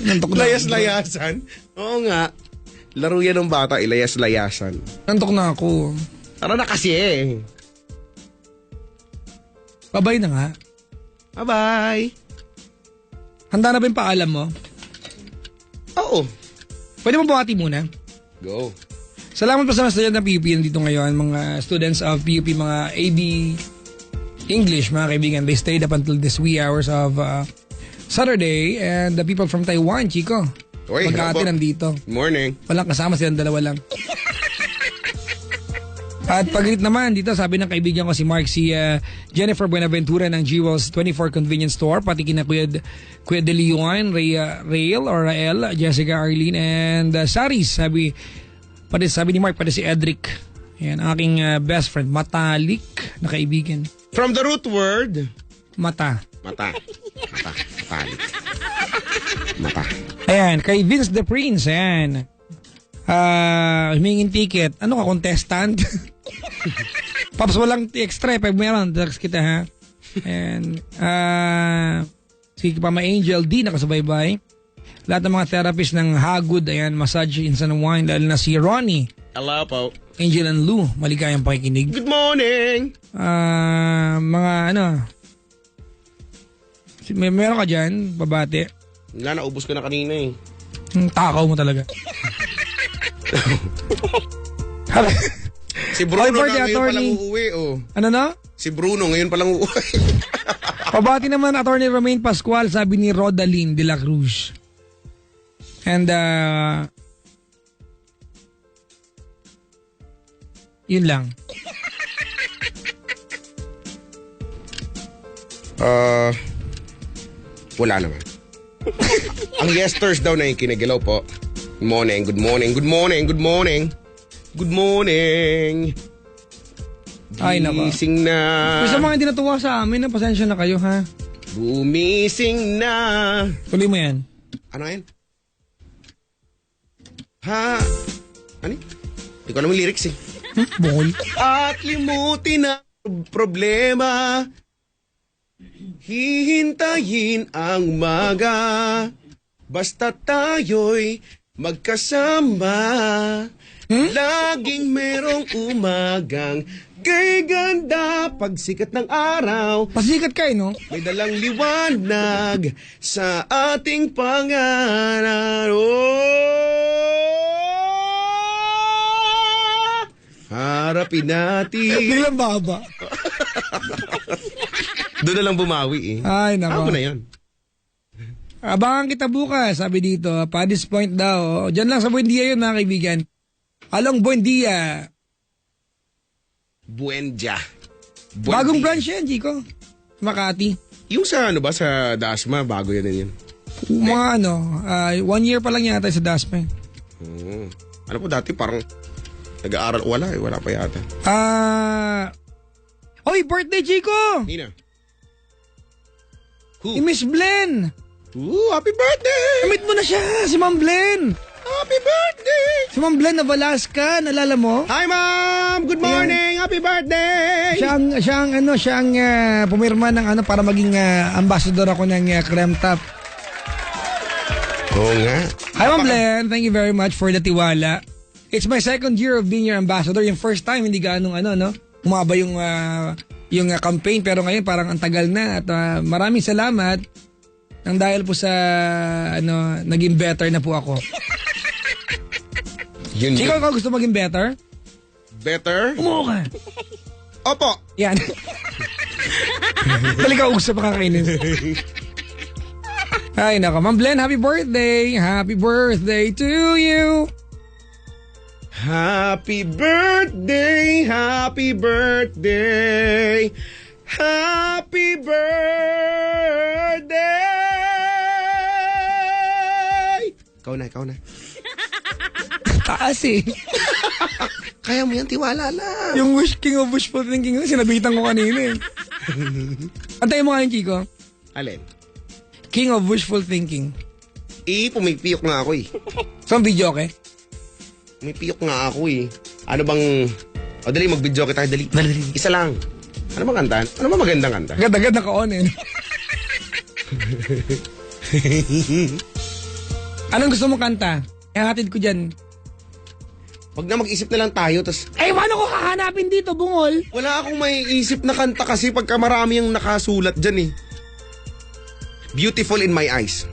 Nantok na. Layas-layasan? Oo nga. Laro yan ng bata, ilayas-layasan. Nantok na ako. Tara na kasi eh. Babay na nga. Bye-bye. Handa na ba yung paalam mo? Oo. Pwede mo buhati muna? Go. Salamat pa sa mga student ng PUP nandito ngayon, mga students of PUP, mga AB English, mga kaibigan. They stayed up until this wee hours of Saturday, and the people from Taiwan, Chico. Uy, Pagkati hello po. nandito. Morning. Walang kasama, silang dalawa lang. At paglit naman dito, sabi ng kaibigan ko si Mark, si Jennifer Buenaventura ng Jewels 24 Convenience Store, pati kina Kuya De Leon, Rael or Rael, Jessica Arlene, and Saris. Sabi ni Mark, pati si Edric. Yan, aking best friend, matalik na kaibigan. From the root word? Mata. Mata. Matalik. Mata. Ayan, kay Vince the Prince, ayan. Humingin ticket. Ano ka, contestant? Paps, walang extra. Pag meron, text kita ha. And, si Pama Angel D, nakasubaybay. Lahat ng mga therapist ng Hagod, ayan, massage in San Juan, lalo na si Ronnie. Hello po. Angel and Lou, maligayang pakikinig. Good morning. Mga meron ka dyan, babate. Wala, naubos ko na kanina eh. Takaw mo talaga. Si Bruno Oy, birthday, na ngayon attorney. palang uuwi, oh. Ano na? Si Bruno ngayon palang uuwi. Pabati naman Attorney Romaine Pascual, sabi ni Rodaline de la Cruz. And yun lang. Wala naman. Ang yesters daw na yung kinigilaw po. Good morning, good morning, good morning, good morning. Good morning. Ay, nako. Gising na. Kung sa mga hindi natuwa sa amin, pasensya na kayo, ha? Bumising na. Tuloy mo yan. Ano yan? Ha? Ano? Hindi ko alam yung lyrics eh. Bukol. At limutin na problema. Hihintayin ang umaga. Basta tayo'y magkasama. Laging merong umagang ganda pag sikat ng araw. Pasikat kayo, no? May dalang liwanag sa ating pangalan. Oh! Harapin natin. Biglang baba. Doon na lang bumawi eh. Ay, nako. Ako na yan. Abangan kita bukas, sabi dito. Paddy's Point daw. Diyan lang sa Buendia yun, mga kaibigan. Along Buendia. Buendia. Bagong branch yan, Chico. Makati. Yung sa ano ba, sa Dasma, bago yan yun. Mga 1 year pa lang yata sa Dasma. Ano po dati parang nag-aaral, wala pa yata. Oy, birthday, Chico! Nina. Si Miss Blen. Happy birthday! Kamit mo na siya, si Ma'am Blen. Happy birthday! Si Ma'am Blen na Velasca, nalala mo? Hi, Ma'am! Good morning! Happy birthday! Siya ang pumirma ng para maging ambassador ako ng Creme Top. Oo nga. Hi, Ma'am Blen. Thank you very much for the tiwala. It's my second year of being your ambassador. Yung first time, hindi ganong umaba yung campaign. Pero ngayon, parang ang tagal na. At maraming salamat. Nang dahil po sa, naging better na po ako. Chico, ikaw gusto maging better? Better? Umuo ka. Opo. Yan. Talika, usap ka kakainin. Ay, nako. Ma'am Blen, happy birthday. Happy birthday to you. Happy birthday, happy birthday, happy birthday! Ikaw na. Taas eh. Kaya mo yan, tiwala lang. Yung king of wishful thinking, sinabitan ko kanina eh. Antayin mo nga yung Chico. Alin? King of wishful thinking. Pumipiyok nga ako eh. So, video okay? May piyok nga ako eh. Ano bang... dali, mag-video kita. Dali. Isa lang. Ano bang kanta? Ano bang magandang kanta? Agad-agad naka-on eh. Anong gusto mong kanta? Ihatid ko dyan. Wag na mag-isip na lang tayo, tas... Ay, paano ko hahanapin dito, bungol? Wala akong may isip na kanta kasi pagka marami yung nakasulat dyan eh. Beautiful in my eyes.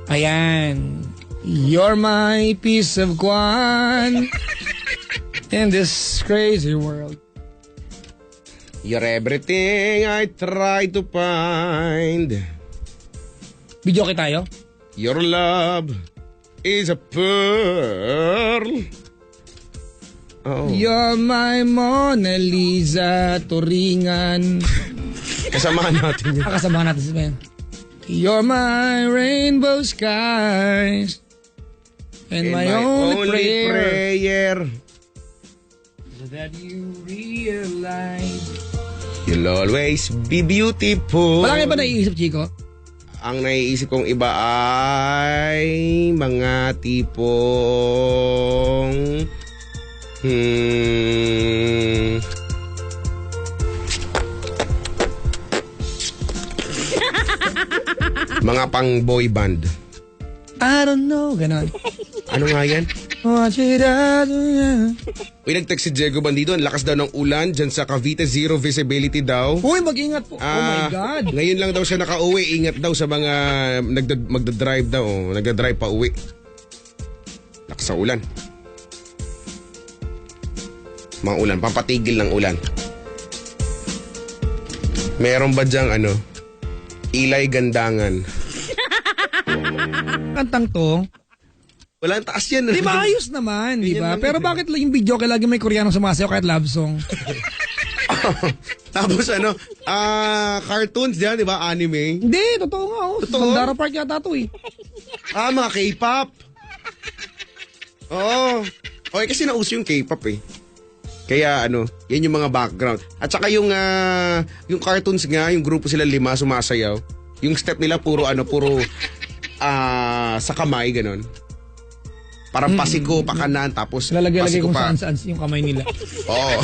Ayan. You're my piece of guan in this crazy world. You're everything I try to find. Video okay tayo? Your love is a pearl. Oh. You're my Mona Lisa turingan. Kasamahan natin yun. Kasamahan natin si Ben. You're my rainbow skies and my only prayer that you realize you'll always be beautiful. Wala kayo ba naiisip, Chico? Ang naiisip kong iba ay mga tipong mga pang boy band. I don't know, ganon. Ano nga yan? What should I do? Uy, nag-text si Diego Bandido, ang lakas daw ng ulan dyan sa Cavite, zero visibility daw. Uy, mag-ingat po. Oh my God. Ngayon lang daw siya nakauwi, ingat daw sa mga magdadrive daw, nagdadrive pa uwi. Lakas sa ulan. Mga ulan, pampatigil ng ulan. Meron ba dyang Ilay Gandangan? Kantang to, Walang taas yan. di ba ayos naman, di ba? Pero bakit yung video kaya lagi may Koreano sumasayaw kahit love song? Tapos cartoons dyan, di ba? Anime. Hindi, totoo nga. Oh. Totoo? Mandara Park yata to eh. Mga K-pop. Oo. Okay, kasi nauso yung K-pop eh. Kaya yan yung mga background. At saka yung cartoons nga, yung grupo sila 5 sumasayaw. Yung step nila puro sa kamay, ganon. Parang pasiko, pakanan, tapos Lalagay-lagay pasiko kung pa. saan-saan yung kamay nila. Oo.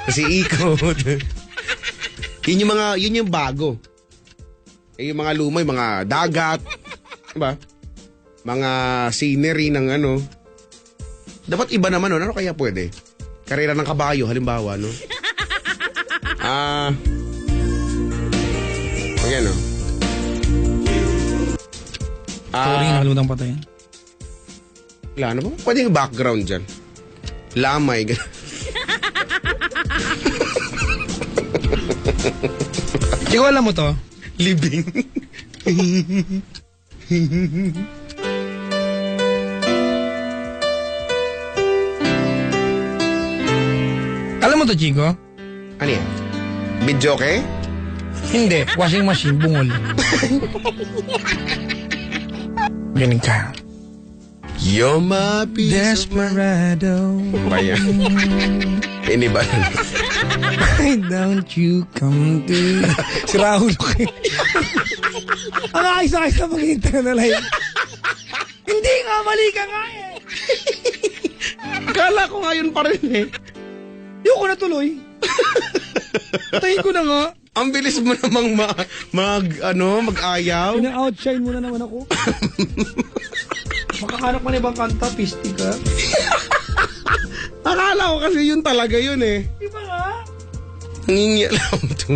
Kasi ikot. Yun yung bago. Yung mga luma, yung mga dagat. Diba? Mga scenery ng Dapat iba naman, ano kaya pwede? Karera ng kabayo, halimbawa, no? Ayan, no? Sorry, nakalutang pa tayo. Wala na ba? Pwede yung background dyan. Lamay. Chico, alam mo to? Libing. Alam mo to, Chico? Ano yan? Video, okay? Hindi, washing machine, bungol. Galing ka. You're my piece of Desperado. ba yan? Iniba. Why don't you come to... Si Rahul kayo. Ang ayos-ayos na mag-intro na live. Hindi nga, mali ka nga eh. Kala ko ngayon pa rin eh. Yung ko natuloy. Tayin ko na nga. Ang bilis mo namang mag-ayaw. Pina-outshine mo na naman ako. Makahanap ka na ibang kanta, pisti ka. Akala ko kasi yun talaga yun eh. Di ba nga? Nangingi alam to.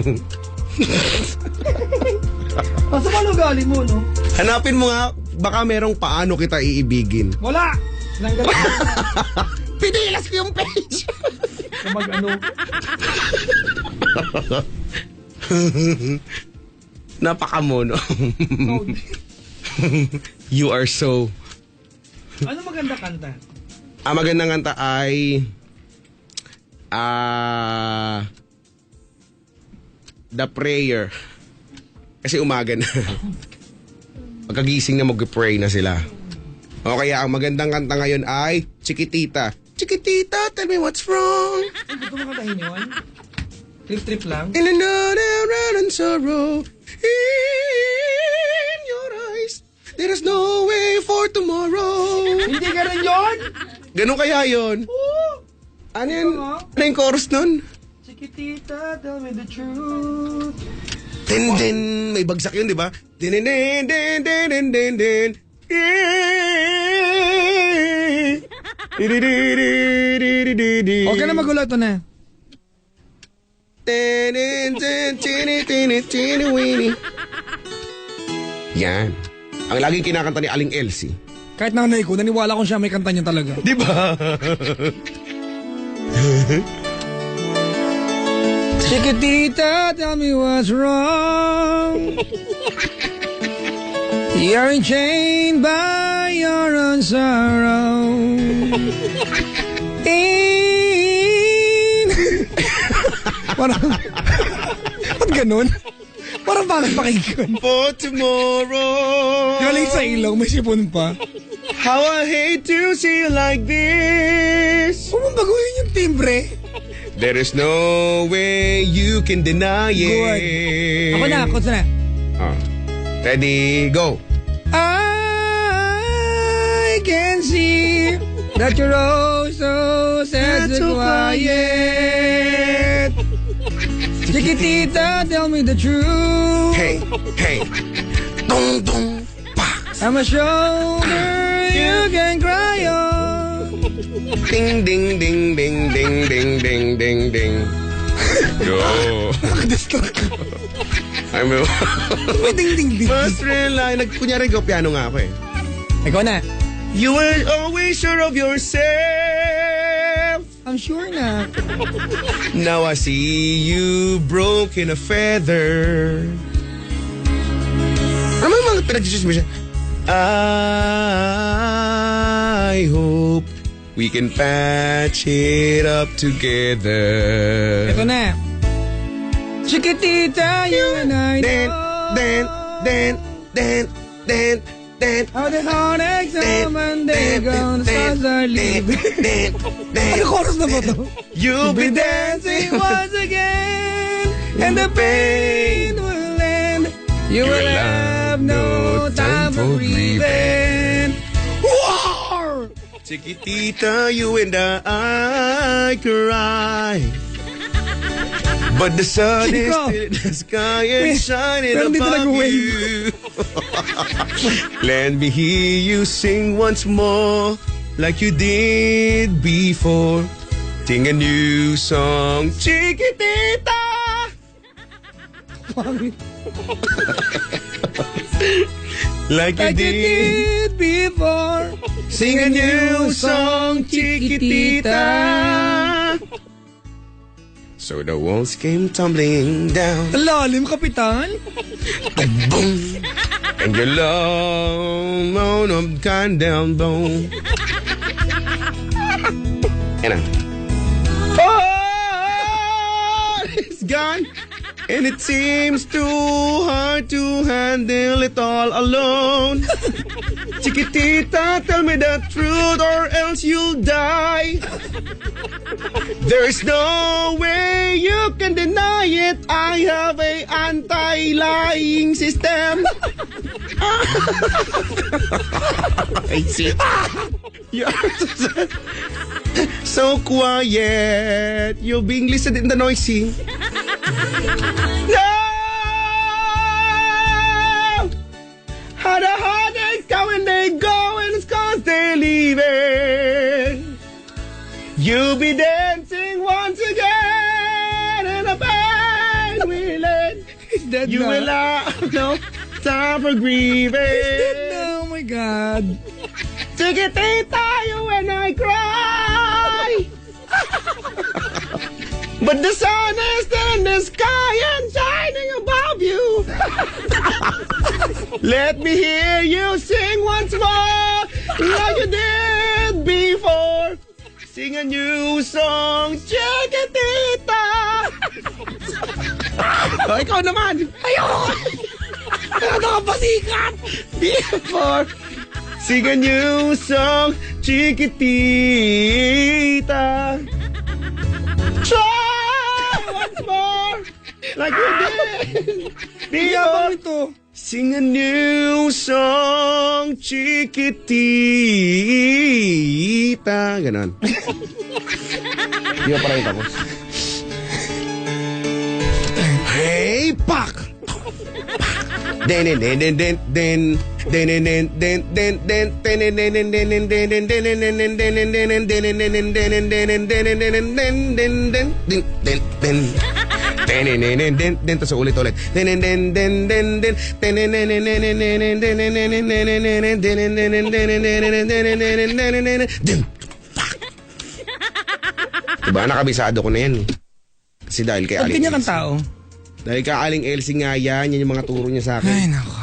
Nasa paano galing mo, no? Hanapin mo nga, baka merong paano kita iibigin. Wala! Nanggaling mo. Pinilas ko yung page. Mag-ano. Napakamono. Oh, You are so... Ano maganda kanta? Ang magandang kanta ay... The Prayer. Kasi umaga na. Pagkagising na mag-pray na sila. O kaya ang magandang kanta ngayon ay Chiquitita. Chiquitita, tell me what's wrong. Ay, gusto mo kantahin yun? Trip-trip lang? In another and sorrow in your eyes, there is no way for tomorrow. Hindi ganun yun! Ganun kaya yun? Oo! Ano yun? Ano yung chorus nun? Chiquitita, tell me the truth. Din din, may bagsak yun, di ba? Din din din din din din din din. Huwag ka na magulo, ito na. Yan. Ang laging kinakanta ni Aling Elsie. Kahit nanay ko, naniwala ko siya may kanta niya talaga. Di ba? Chiquitita, tell me what's wrong. You're enchained by your own sorrow. Parang, ba't ganun? Parang bakit pakinggan? For tomorrow. Galing sa ilong, may sipon pa. How I hate to see you like this. Huwag mong baguhin yung timbre. There is no way you can deny it. Good. Ako na, kotsa na. Ready, go. I can see that you're oh so sad and quiet. Chiquitita, tell me the truth. Hey, hey. Dong, dong, pa. I'm a shoulder you can cry on. Ding, ding, ding, ding, ding, ding, ding, ding, ding. Yo. I'm a... May ding-ding-ding. Must rely. Kunyari ko, piano nga ako eh. Ikaw na. You were always sure of yourself. I'm sure na. Now I see you broke in a feather. Ano yung mga pinag-Jesus mo siya? I hope we can patch it up together. Ito na. Chiquitita, you and I know. How the heartaches come and they gone, the stars are leaving. Ano chorus na ba to? You'll be dancing once again, and the pain will end. You will have no time for grieving. War! Chiquitita, you and I cry. But the sun is Chico. still in the sky and shining pero hindi above talaga you. Let me hear you sing once more like you did before. Sing a new song, Chiquitita. Like you did before. Sing a new song, Chiquitita. So the walls came tumbling down. Lalim, Kapitan. Boom. And your love moan of gone down bone. And it's gone. And it seems too hard to handle it all alone. Chiquitita, tell me the truth or else you'll die. There's no way you can deny it. I have a anti-lying system. I see. You're so quiet. You're being listened in the noisy. No! How the heartaches come and they go and it's cause they're leaving. You'll be dancing once again and a band will end. You will have no time for grieving. Oh my God. Chiquitita, you and I cry. But the sun is still in the sky and shining above love you. Let me hear you sing once more like you did before. Sing a new song, Chiquitita. Oh, ikaw naman. Ayoko. Ano ka pasikat? Before. Sing a new song, Chiquitita. Try once more like you did before. Ito. Sing a new song, Chiquitita. Ganon. Di ba parang tapos? Hey, pak! Den den den den den den den den den den den tapos ulit-ulit. Diba, nakabisado ko na yan. Kasi dahil kay Ba't Aling ganyan kang Elsie. tao? Dahil kay Aling Elsie nga yan yung mga turo niya sa akin. Ay, nako.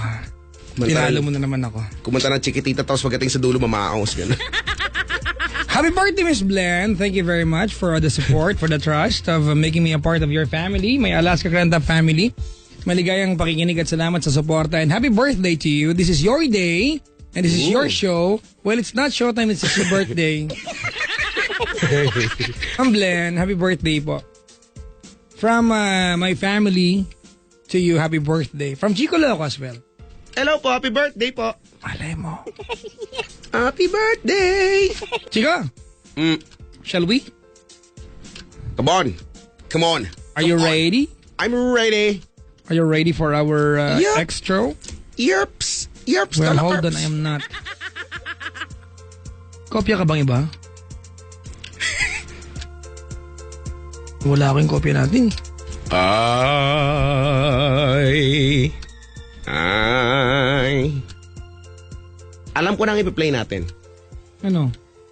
Tinalo mo na naman ako. Kumanta ng Chiquitita tapos pagdating sa dulo mamaos. Gano'n. Happy birthday, Miss Blen. Thank you very much for the support, for the trust of making me a part of your family, my Alaska Kranta family. Maligayang pakikinig at salamat sa suporta. And happy birthday to you. This is your day. And this is your show. Well, it's not showtime, it's just your birthday. I'm Blen. Happy birthday po. From my family to you, happy birthday. From Chico Loco as well. Hello po, happy birthday po. Malay mo. Happy birthday! Chico, shall we? Come on. Come on. Are you ready? I'm ready. Are you ready for our Yup. extra? Yerps. Yerps. Well, talaga, hold on, yerps. I am not. Kopya ka bang iba? Wala akong kopya natin. Alam ko na ang ipi-play natin. Ano?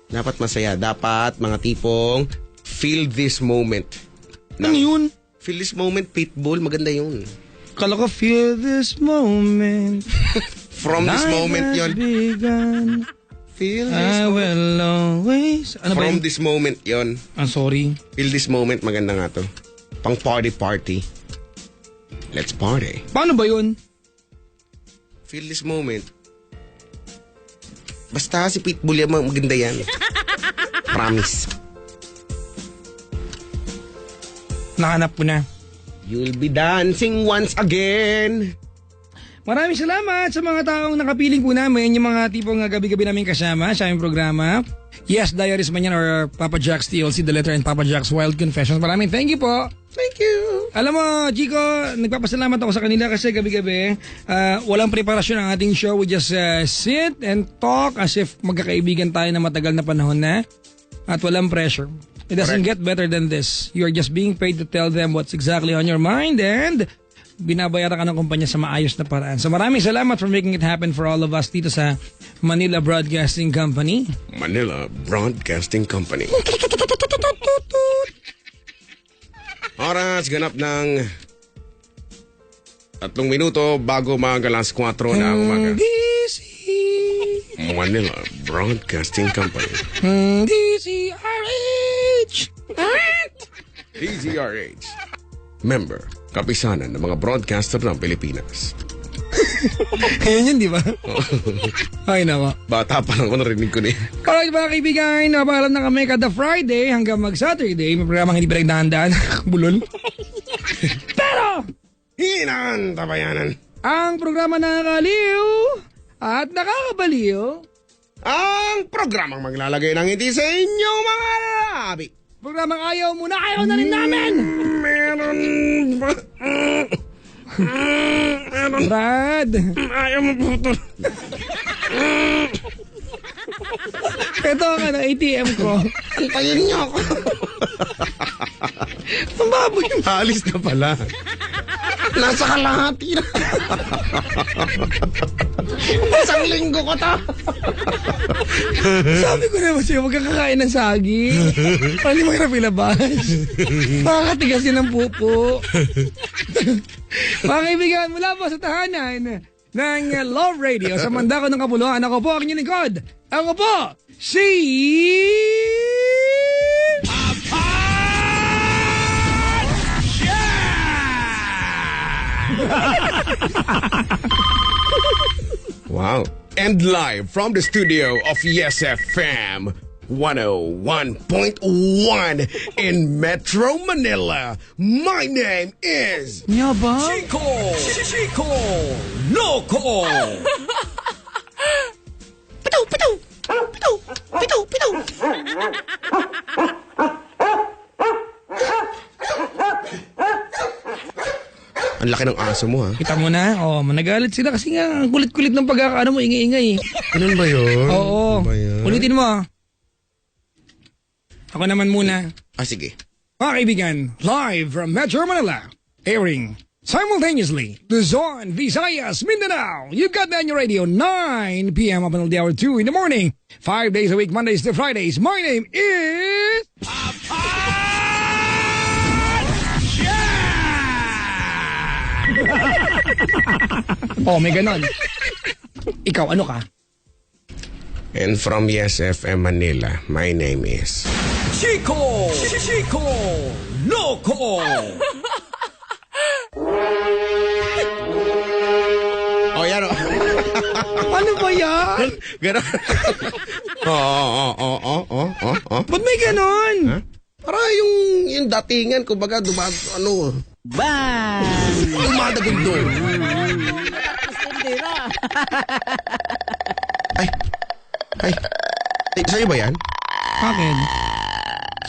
Dapat masaya. Dapat mga tipong feel this moment. Ano yun? Feel this moment, Pitbull. Maganda yun. Kala ko, feel this moment. From this moment Life has yon. begun. Feel this I moment. will always... Ano ba From yun? this moment yon. Ah, sorry. Feel this moment. Maganda nga to. Pang party. Let's party. Paano ba yun? Feel this moment. Basta si Pitbull yan, maganda yan. Promise. Nahanap ko na. You'll be dancing once again. Maraming salamat sa mga taong nakapiling po namin, yung mga tipong gabi-gabi namin kasama sa aming programa. Yes, Diaries man yan or Papa Jack's TLC, The Letter and Papa Jack's Wild Confessions. Maraming thank you po. Thank you. Alam mo, Chico, nagpapasalamat ako sa kanila kasi gabi-gabi, walang preparasyon ang ating show. We just sit and talk as if magkakaibigan tayo na matagal na panahon na at walang pressure. It doesn't get better than this. You're just being paid to tell them what's exactly on your mind and binabayaran ka ng kumpanya sa maayos na paraan. So maraming salamat for making it happen for all of us dito sa Manila Broadcasting Company. Manila Broadcasting Company. Oras ganap ng 3 minuto bago mga alas 4 na umaga. Manila Broadcasting Company. DZRH! DZRH. Member, kapisanan ng mga broadcaster ng Pilipinas. Ayan yun, di ba? Ay, nawa. Bata pa lang ako narinig ko niya. Alright mga kaibigan, napaalam na kami kada Friday hanggang mag-Saturday. May programang hindi pa rin dahan-dahan. Bulol. Pero, Hinantabayanan. ang programa nakakaliw at nakakabaliw. Ang programang maglalagay ng ngiti sa inyong mga labi. Programang ayaw mo na, ayaw na rin namin! Meron ba? Brad, Ayaw mo putol. ito ang ATM ko. Antayin niyo ako. Ang baboy. Alis na pala. Nasa kalahati na. Isang linggo ko ta. Sabi ko naman sa'yo, huwag kang kakain ng saging. Para hindi mahirap ilabas. Makakatigas yun ng pupo. Mga kaibigan, mula po sa tahanan ng Love Radio sa Mandako ng Kapuluan, ako po ang inyong lingkod. Ako po, si... Wow. And live from the studio of Yes FM 101.1 in Metro Manila. My name is Nyaba? Chico Loco. Ang laki ng aso mo, ha? Kita mo na, managalit sila kasi nga ang kulit-kulit ng pagkakaano mo, ingay-ingay. Ganun ba yun? Oo. Ano ba yun? Ulitin mo. Ako naman muna. Sige. Mga kaibigan, live from Metro Manila, airing simultaneously Luzon, Visayas, Mindanao. You got that on your radio, 9 p.m. up until the hour 2 in the morning. 5 days a week, Mondays to Fridays. My name is... may ganon. Ikaw, ano ka? And from Yes FM Manila, my name is... Chico Loco. Oh, yan, oh. Ano ba yan? Ganon. Oo. Ba't may ganon? Huh? Para yung datingan, kumbaga, dumadagundong. Ay, sa'yo ba yan? Akin?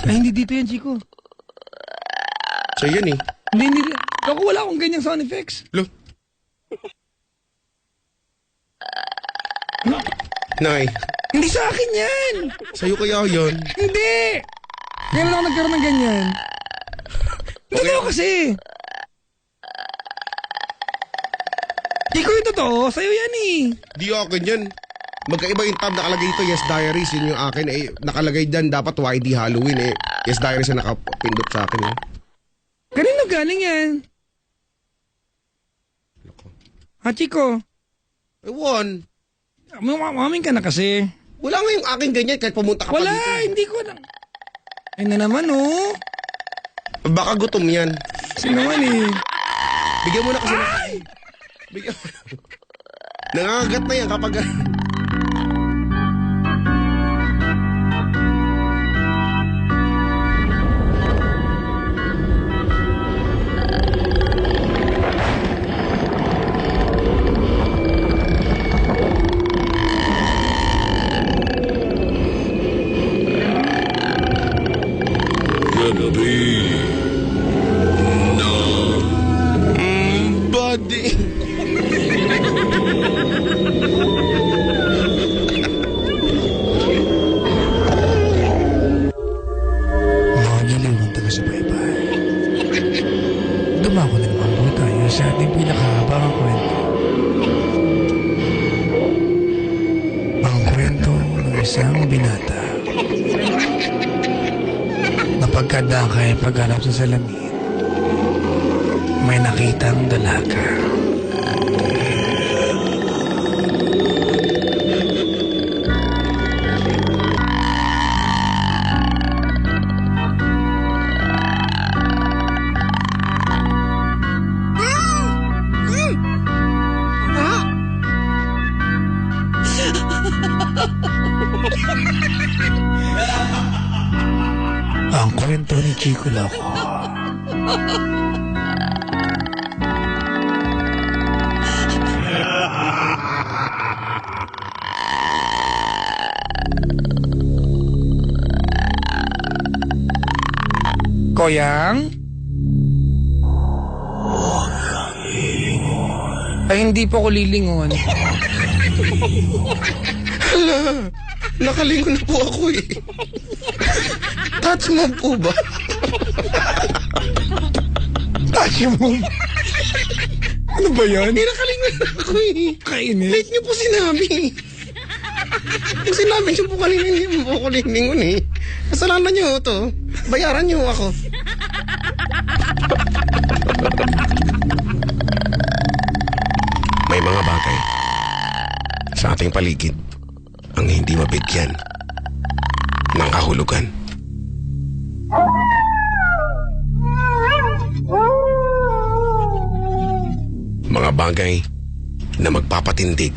Ay, hindi dito yan, Chico. Sa'yo yan, eh. Hindi. Ako wala akong ganyang sound effects. Lo. Nay. Hindi sa akin yan. Sa'yo kaya yun? Hindi. Kailan ako nagkaroon ng ganyan? Hindi ako kasi. Chico, yung totoo. Sa'yo yan eh. Di akin yan. Magkaiba yung tab nakalagay ito, Yes Diaries. Yun yung akin. Nakalagay dyan, dapat YD Halloween. Yes Diaries na nakapindot sa akin. Kanino galing yan? Ha, Chico? Ewan. Maming ka na kasi. Wala nga yung akin ganyan kahit pumunta ka Wala, pa dito. hindi ko na. Ay na naman, oh. Baka gutom yan. Kasi naman eh. Bigyan mo na kasi Bigyan mo na. Nangangagat na yan kapag... Buddy. Mga giliwan taga sa baybay. Dumako na naman po tayo sa ating pinakahabang kwento. Ang kwento ng isang binata na pagkadakay pagharap sa salamin, may nakitang dalaga. Ang kwento ni Chico Loco. Koyang? Ay, hindi po ako lilingon. Hala, nakalingon na po ako eh. Touch mo po ba? Touch mo. Ano ba yan? Nakalimutan ako eh. Kainis. Late niyo po sinabi. Kung sinabi niyo po kanina, hindi mo po ako liningon eh. Kasalanan niyo to. Bayaran niyo ako. May mga bagay sa ating paligid ang hindi mabigyan ng kahulugan. Mga bagay na magpapatindig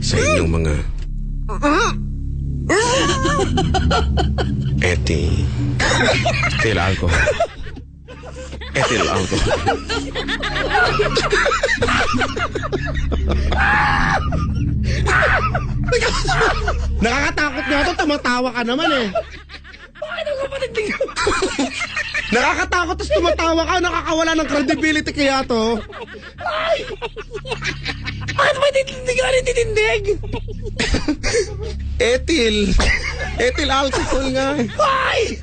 sa inyong mga ethyl alcohol. Ethyl alcohol. Nakakatakot nga to, tumatawa ka naman eh. Bakit ako patindig? Nakakatakot, tapos tumatawa ka, nakakawala ng credibility kaya to. Bakit ba titindig ka rin titindig? Ethyl alcohol nga. Ay!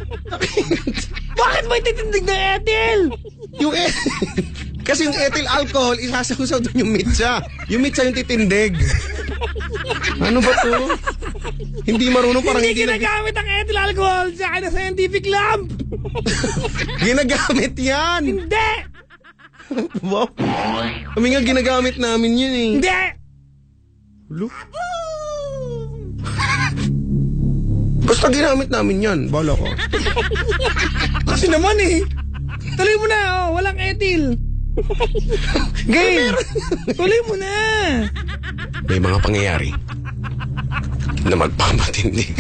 Bakit ba titindig na Ethel? Yung kasi yung ethyl alcohol, isasahusaw doon yung mitsa. Yung mitsa yung titindig. Ano ba to? Hindi marunong, parang Hindi ginagamit ang ethyl alcohol sa akin na scientific lamp. Ginagamit yan. Hindi! Wow. Kami nga ginagamit namin yun eh. Hindi! Lo? Basta ginamit namin yan. Bala ko. Kasi naman eh. Tuloy mo na, oh. Walang ethyl. Game. Tuloy mo na. May mga pangyayari na magpapatindig.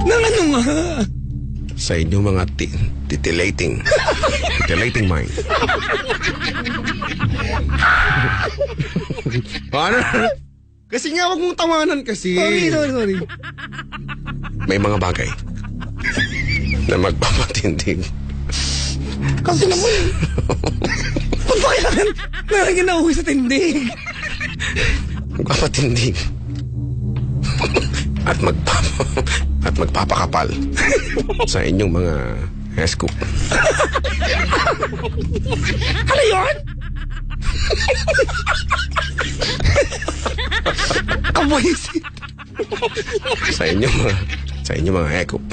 Nang ano nga? Sa inyong mga titillating mind. Ano? Kasi nga, wag mong tawanan kasi. Sorry. May mga bagay na magpapatindig. Kasi naman eh. Ba't ba kailangan ginauwi sa tindig? Magpapatindig. At magpapakapal sa inyong mga scoop. Ano yun? Kabuisit. Sa inyong mga scoop.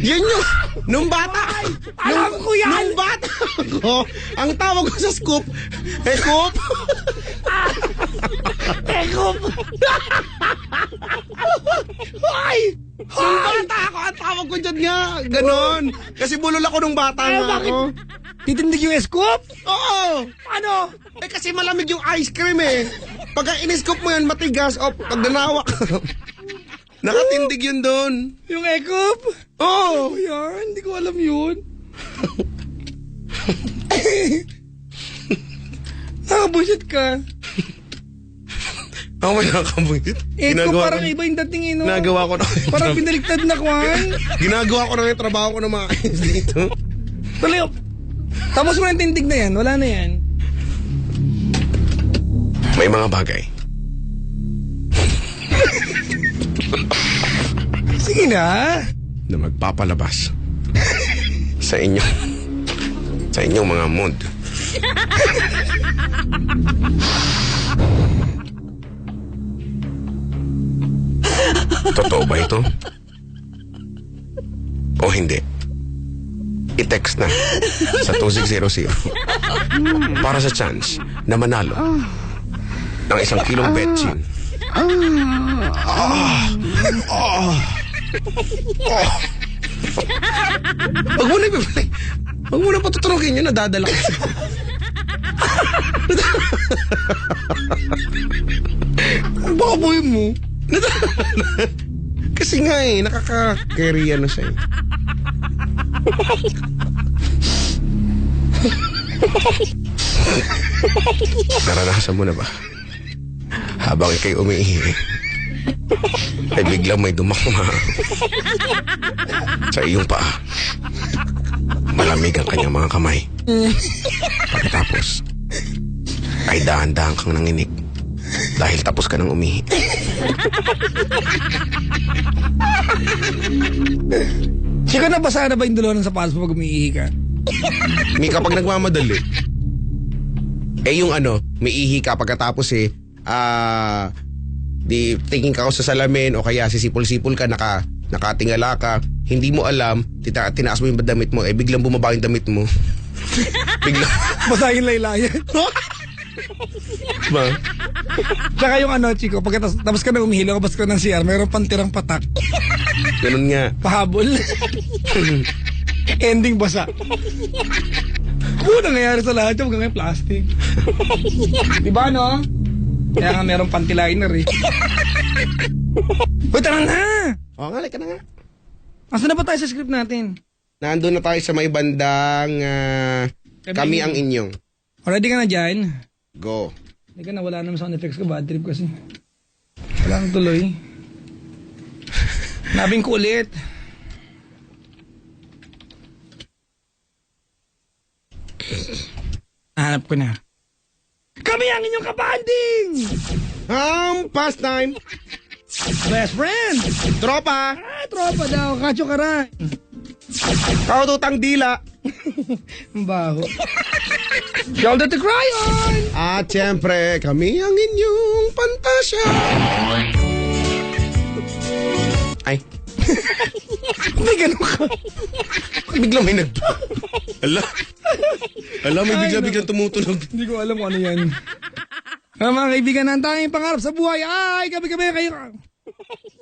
Yun yung, nung bata. Alam ko yan. Nung bata ako, ang tawag ko sa scoop, scoop. Tekop. Ay! Nung bata ako, ang tawag ko dyan nga, ganon. Kasi bulol ako nung bata Ay, nga bakit? ako. Titindig yung scoop? Oo. Ano? Eh kasi malamig yung ice cream eh. Pagka in-scoop mo yan, matigas. O, pag nanawak nakatindig yun doon. Yung ekop? Oo. Oh, yan. Hindi ko alam yun. Nakabusit ka. Ako may nakakabuhit. Ekop parang iba yung dating ino. Ginagawa ko na. Parang pinaliktad na kwan. Ginagawa ko na yung trabaho ko na maayos dito. Tuloy. Tapos mo na yung tindig na yan. Wala na yan. May mga bagay Sige na. na magpapalabas sa inyong mga mood. Totoo ba ito? O hindi? I-text na sa 2600 para sa chance na manalo ng 1 kilong betchin. Wag mo na patuturukin yun, nadadala ka. Baka boy mo. Kasi nga eh, nakaka-carry na siya eh. Naranasan mo na ba? Habang ikay umiihi, ay biglang may dumakma sa iyong paa. Malamig ang kanyang mga kamay. Pagkatapos, ay dahan-dahan kang nanginig dahil tapos ka nang umihi. Chico, nabasa na ba yung dulo ng sapatos mo pag umiihi ka? May kapag nagmamadali, yung may ihi ka pagkatapos di tingin ka sa salamin o kaya sisipol-sipol ka, nakatingala ka, hindi mo alam, tinaas mo yung damit mo, biglang bumaba yung damit mo. Biglang. Basahin laylayan. Ba? Tsaka yung Chico, tapos ka na umihilo, kapag ka ng CR, mayroon pang tirang patak. Ganun nga. Pahabol. Ending basa. Nangyayari sa lahat yung hanggang plastic. Diba, no? Kaya nga meron panty liner eh. Uy, tara na! Oo nga, like ka na nga. Asa na ba tayo sa script natin? Nandun na tayo sa may bandang kami ang inyong. Ready ka na dyan? Go. Hindi ka na, wala naman sound effects ko. Bad trip kasi. Wala nang tuloy. Nabing ko ulit. Hanap ko na. Kami ang inyong kabanding! Pastime. Best friend! Tropa. Tropa daw. Kacho karan. Kaututang dila. Ang baho. Shoulder to cry on! At syempre, kami ang inyong pantasya. Ay. May ganun ka. Biglang may Ala, may biglang tumutunog. Hindi ko alam kung ano yan. Mga kaibigan, ang tanging pangarap sa buhay ay gabi-gabi kayo.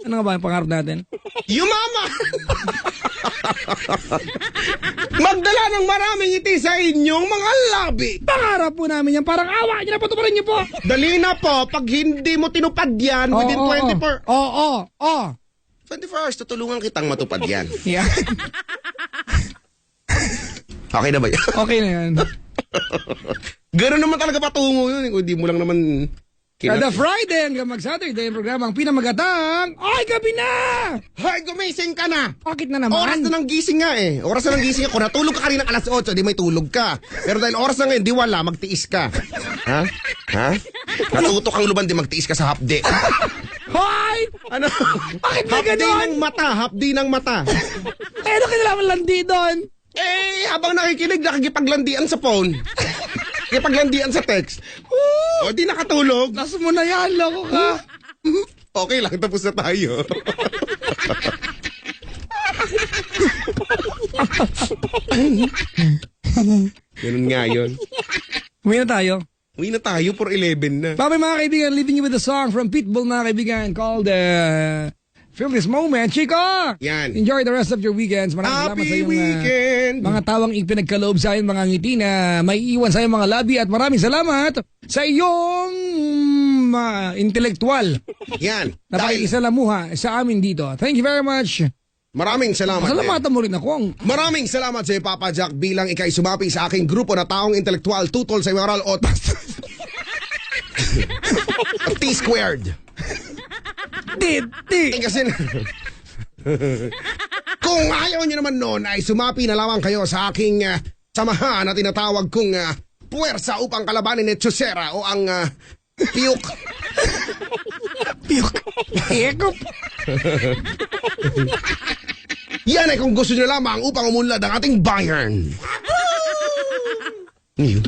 Ano nga ba ang pangarap natin? Yumama! Magdala ng maraming ngiti sa inyong mga labi. Pangarap po namin yan. Parang awa niyo na, patuparin niyo po. Dali na po, pag hindi mo tinupad yan within 24... Oo. 24 hours, tutulungan kitang matupad yan. Yan. Okay na ba yan? Okay na yan. Gano'n naman talaga patungo yun. Kung di mo lang naman... Kada Friday hanggang mag-Saturday ang programang pinamagatang ay gabi na! Hay, gumising ka na! Bakit na naman? Oras na ng gising nga eh. Oras na ng gising nga. Kung natulog ka kanina alas 8, di may tulog ka. Pero dahil oras na ngayon, di wala, magtiis ka. Ha? Natuto kang luban, di magtiis ka sa hapde. Hoy! Ano? Bakit na Hapdi ganon? ng mata, hapdi ng mata. Ano kailangan landi doon? Habang nakikinig, nakikipaglandian sa phone. Nakikipaglandian sa text. O, di nakatulog. Nas mo na yan, loko ka. Okay lang, tapos na tayo. Ganun nga yun. Uwi na tayo. Uwi na tayo for 11 na. Bye mga kaibigan, leaving you with a song from Pitbull mga kaibigan called Feel This Moment. Chico! Yan. Enjoy the rest of your weekends. Maraming salamat sa Happy iyong weekend! mga tawang ipinagkaloob sa iyong mga ngiti na may iwan sa iyong mga labi at maraming salamat sa iyong intelektual Yan. na pakikisalamuha sa amin dito. Thank you very much. Maraming salamat. Salamatan mo rin ako. Maraming salamat sa iyo, Papa Jack, bilang ikay sumapi sa aking grupo na taong intelektual tutol sa moral o T-squared. Kasi kung ayaw nyo naman noon ay sumapi na lamang kayo sa aking samahan na tinatawag kong puwersa upang kalabanin ni Chusera o ang piyok. Ekop. Yan ay kung gusto nyo lamang upang umunlad ang ating Bayern. Ngayon.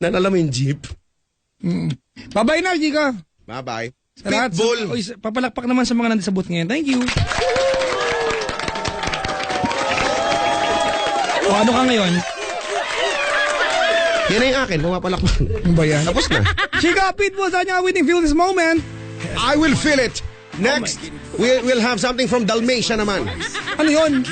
Nalala mo yung jeep? Bye-bye na, Chico. Bye-bye. Sa lahat, Pitbull. papalakpak naman sa mga nandito sa booth ngayon. Thank you. O ano ka ngayon? Yan ay akin, pumapalakpak. Ano ba yan? Tapos na. Chico, Pitbull, saan niya waiting feel this moment? I will feel it. Next, we'll have something from Dalmatia naman. Ano yun?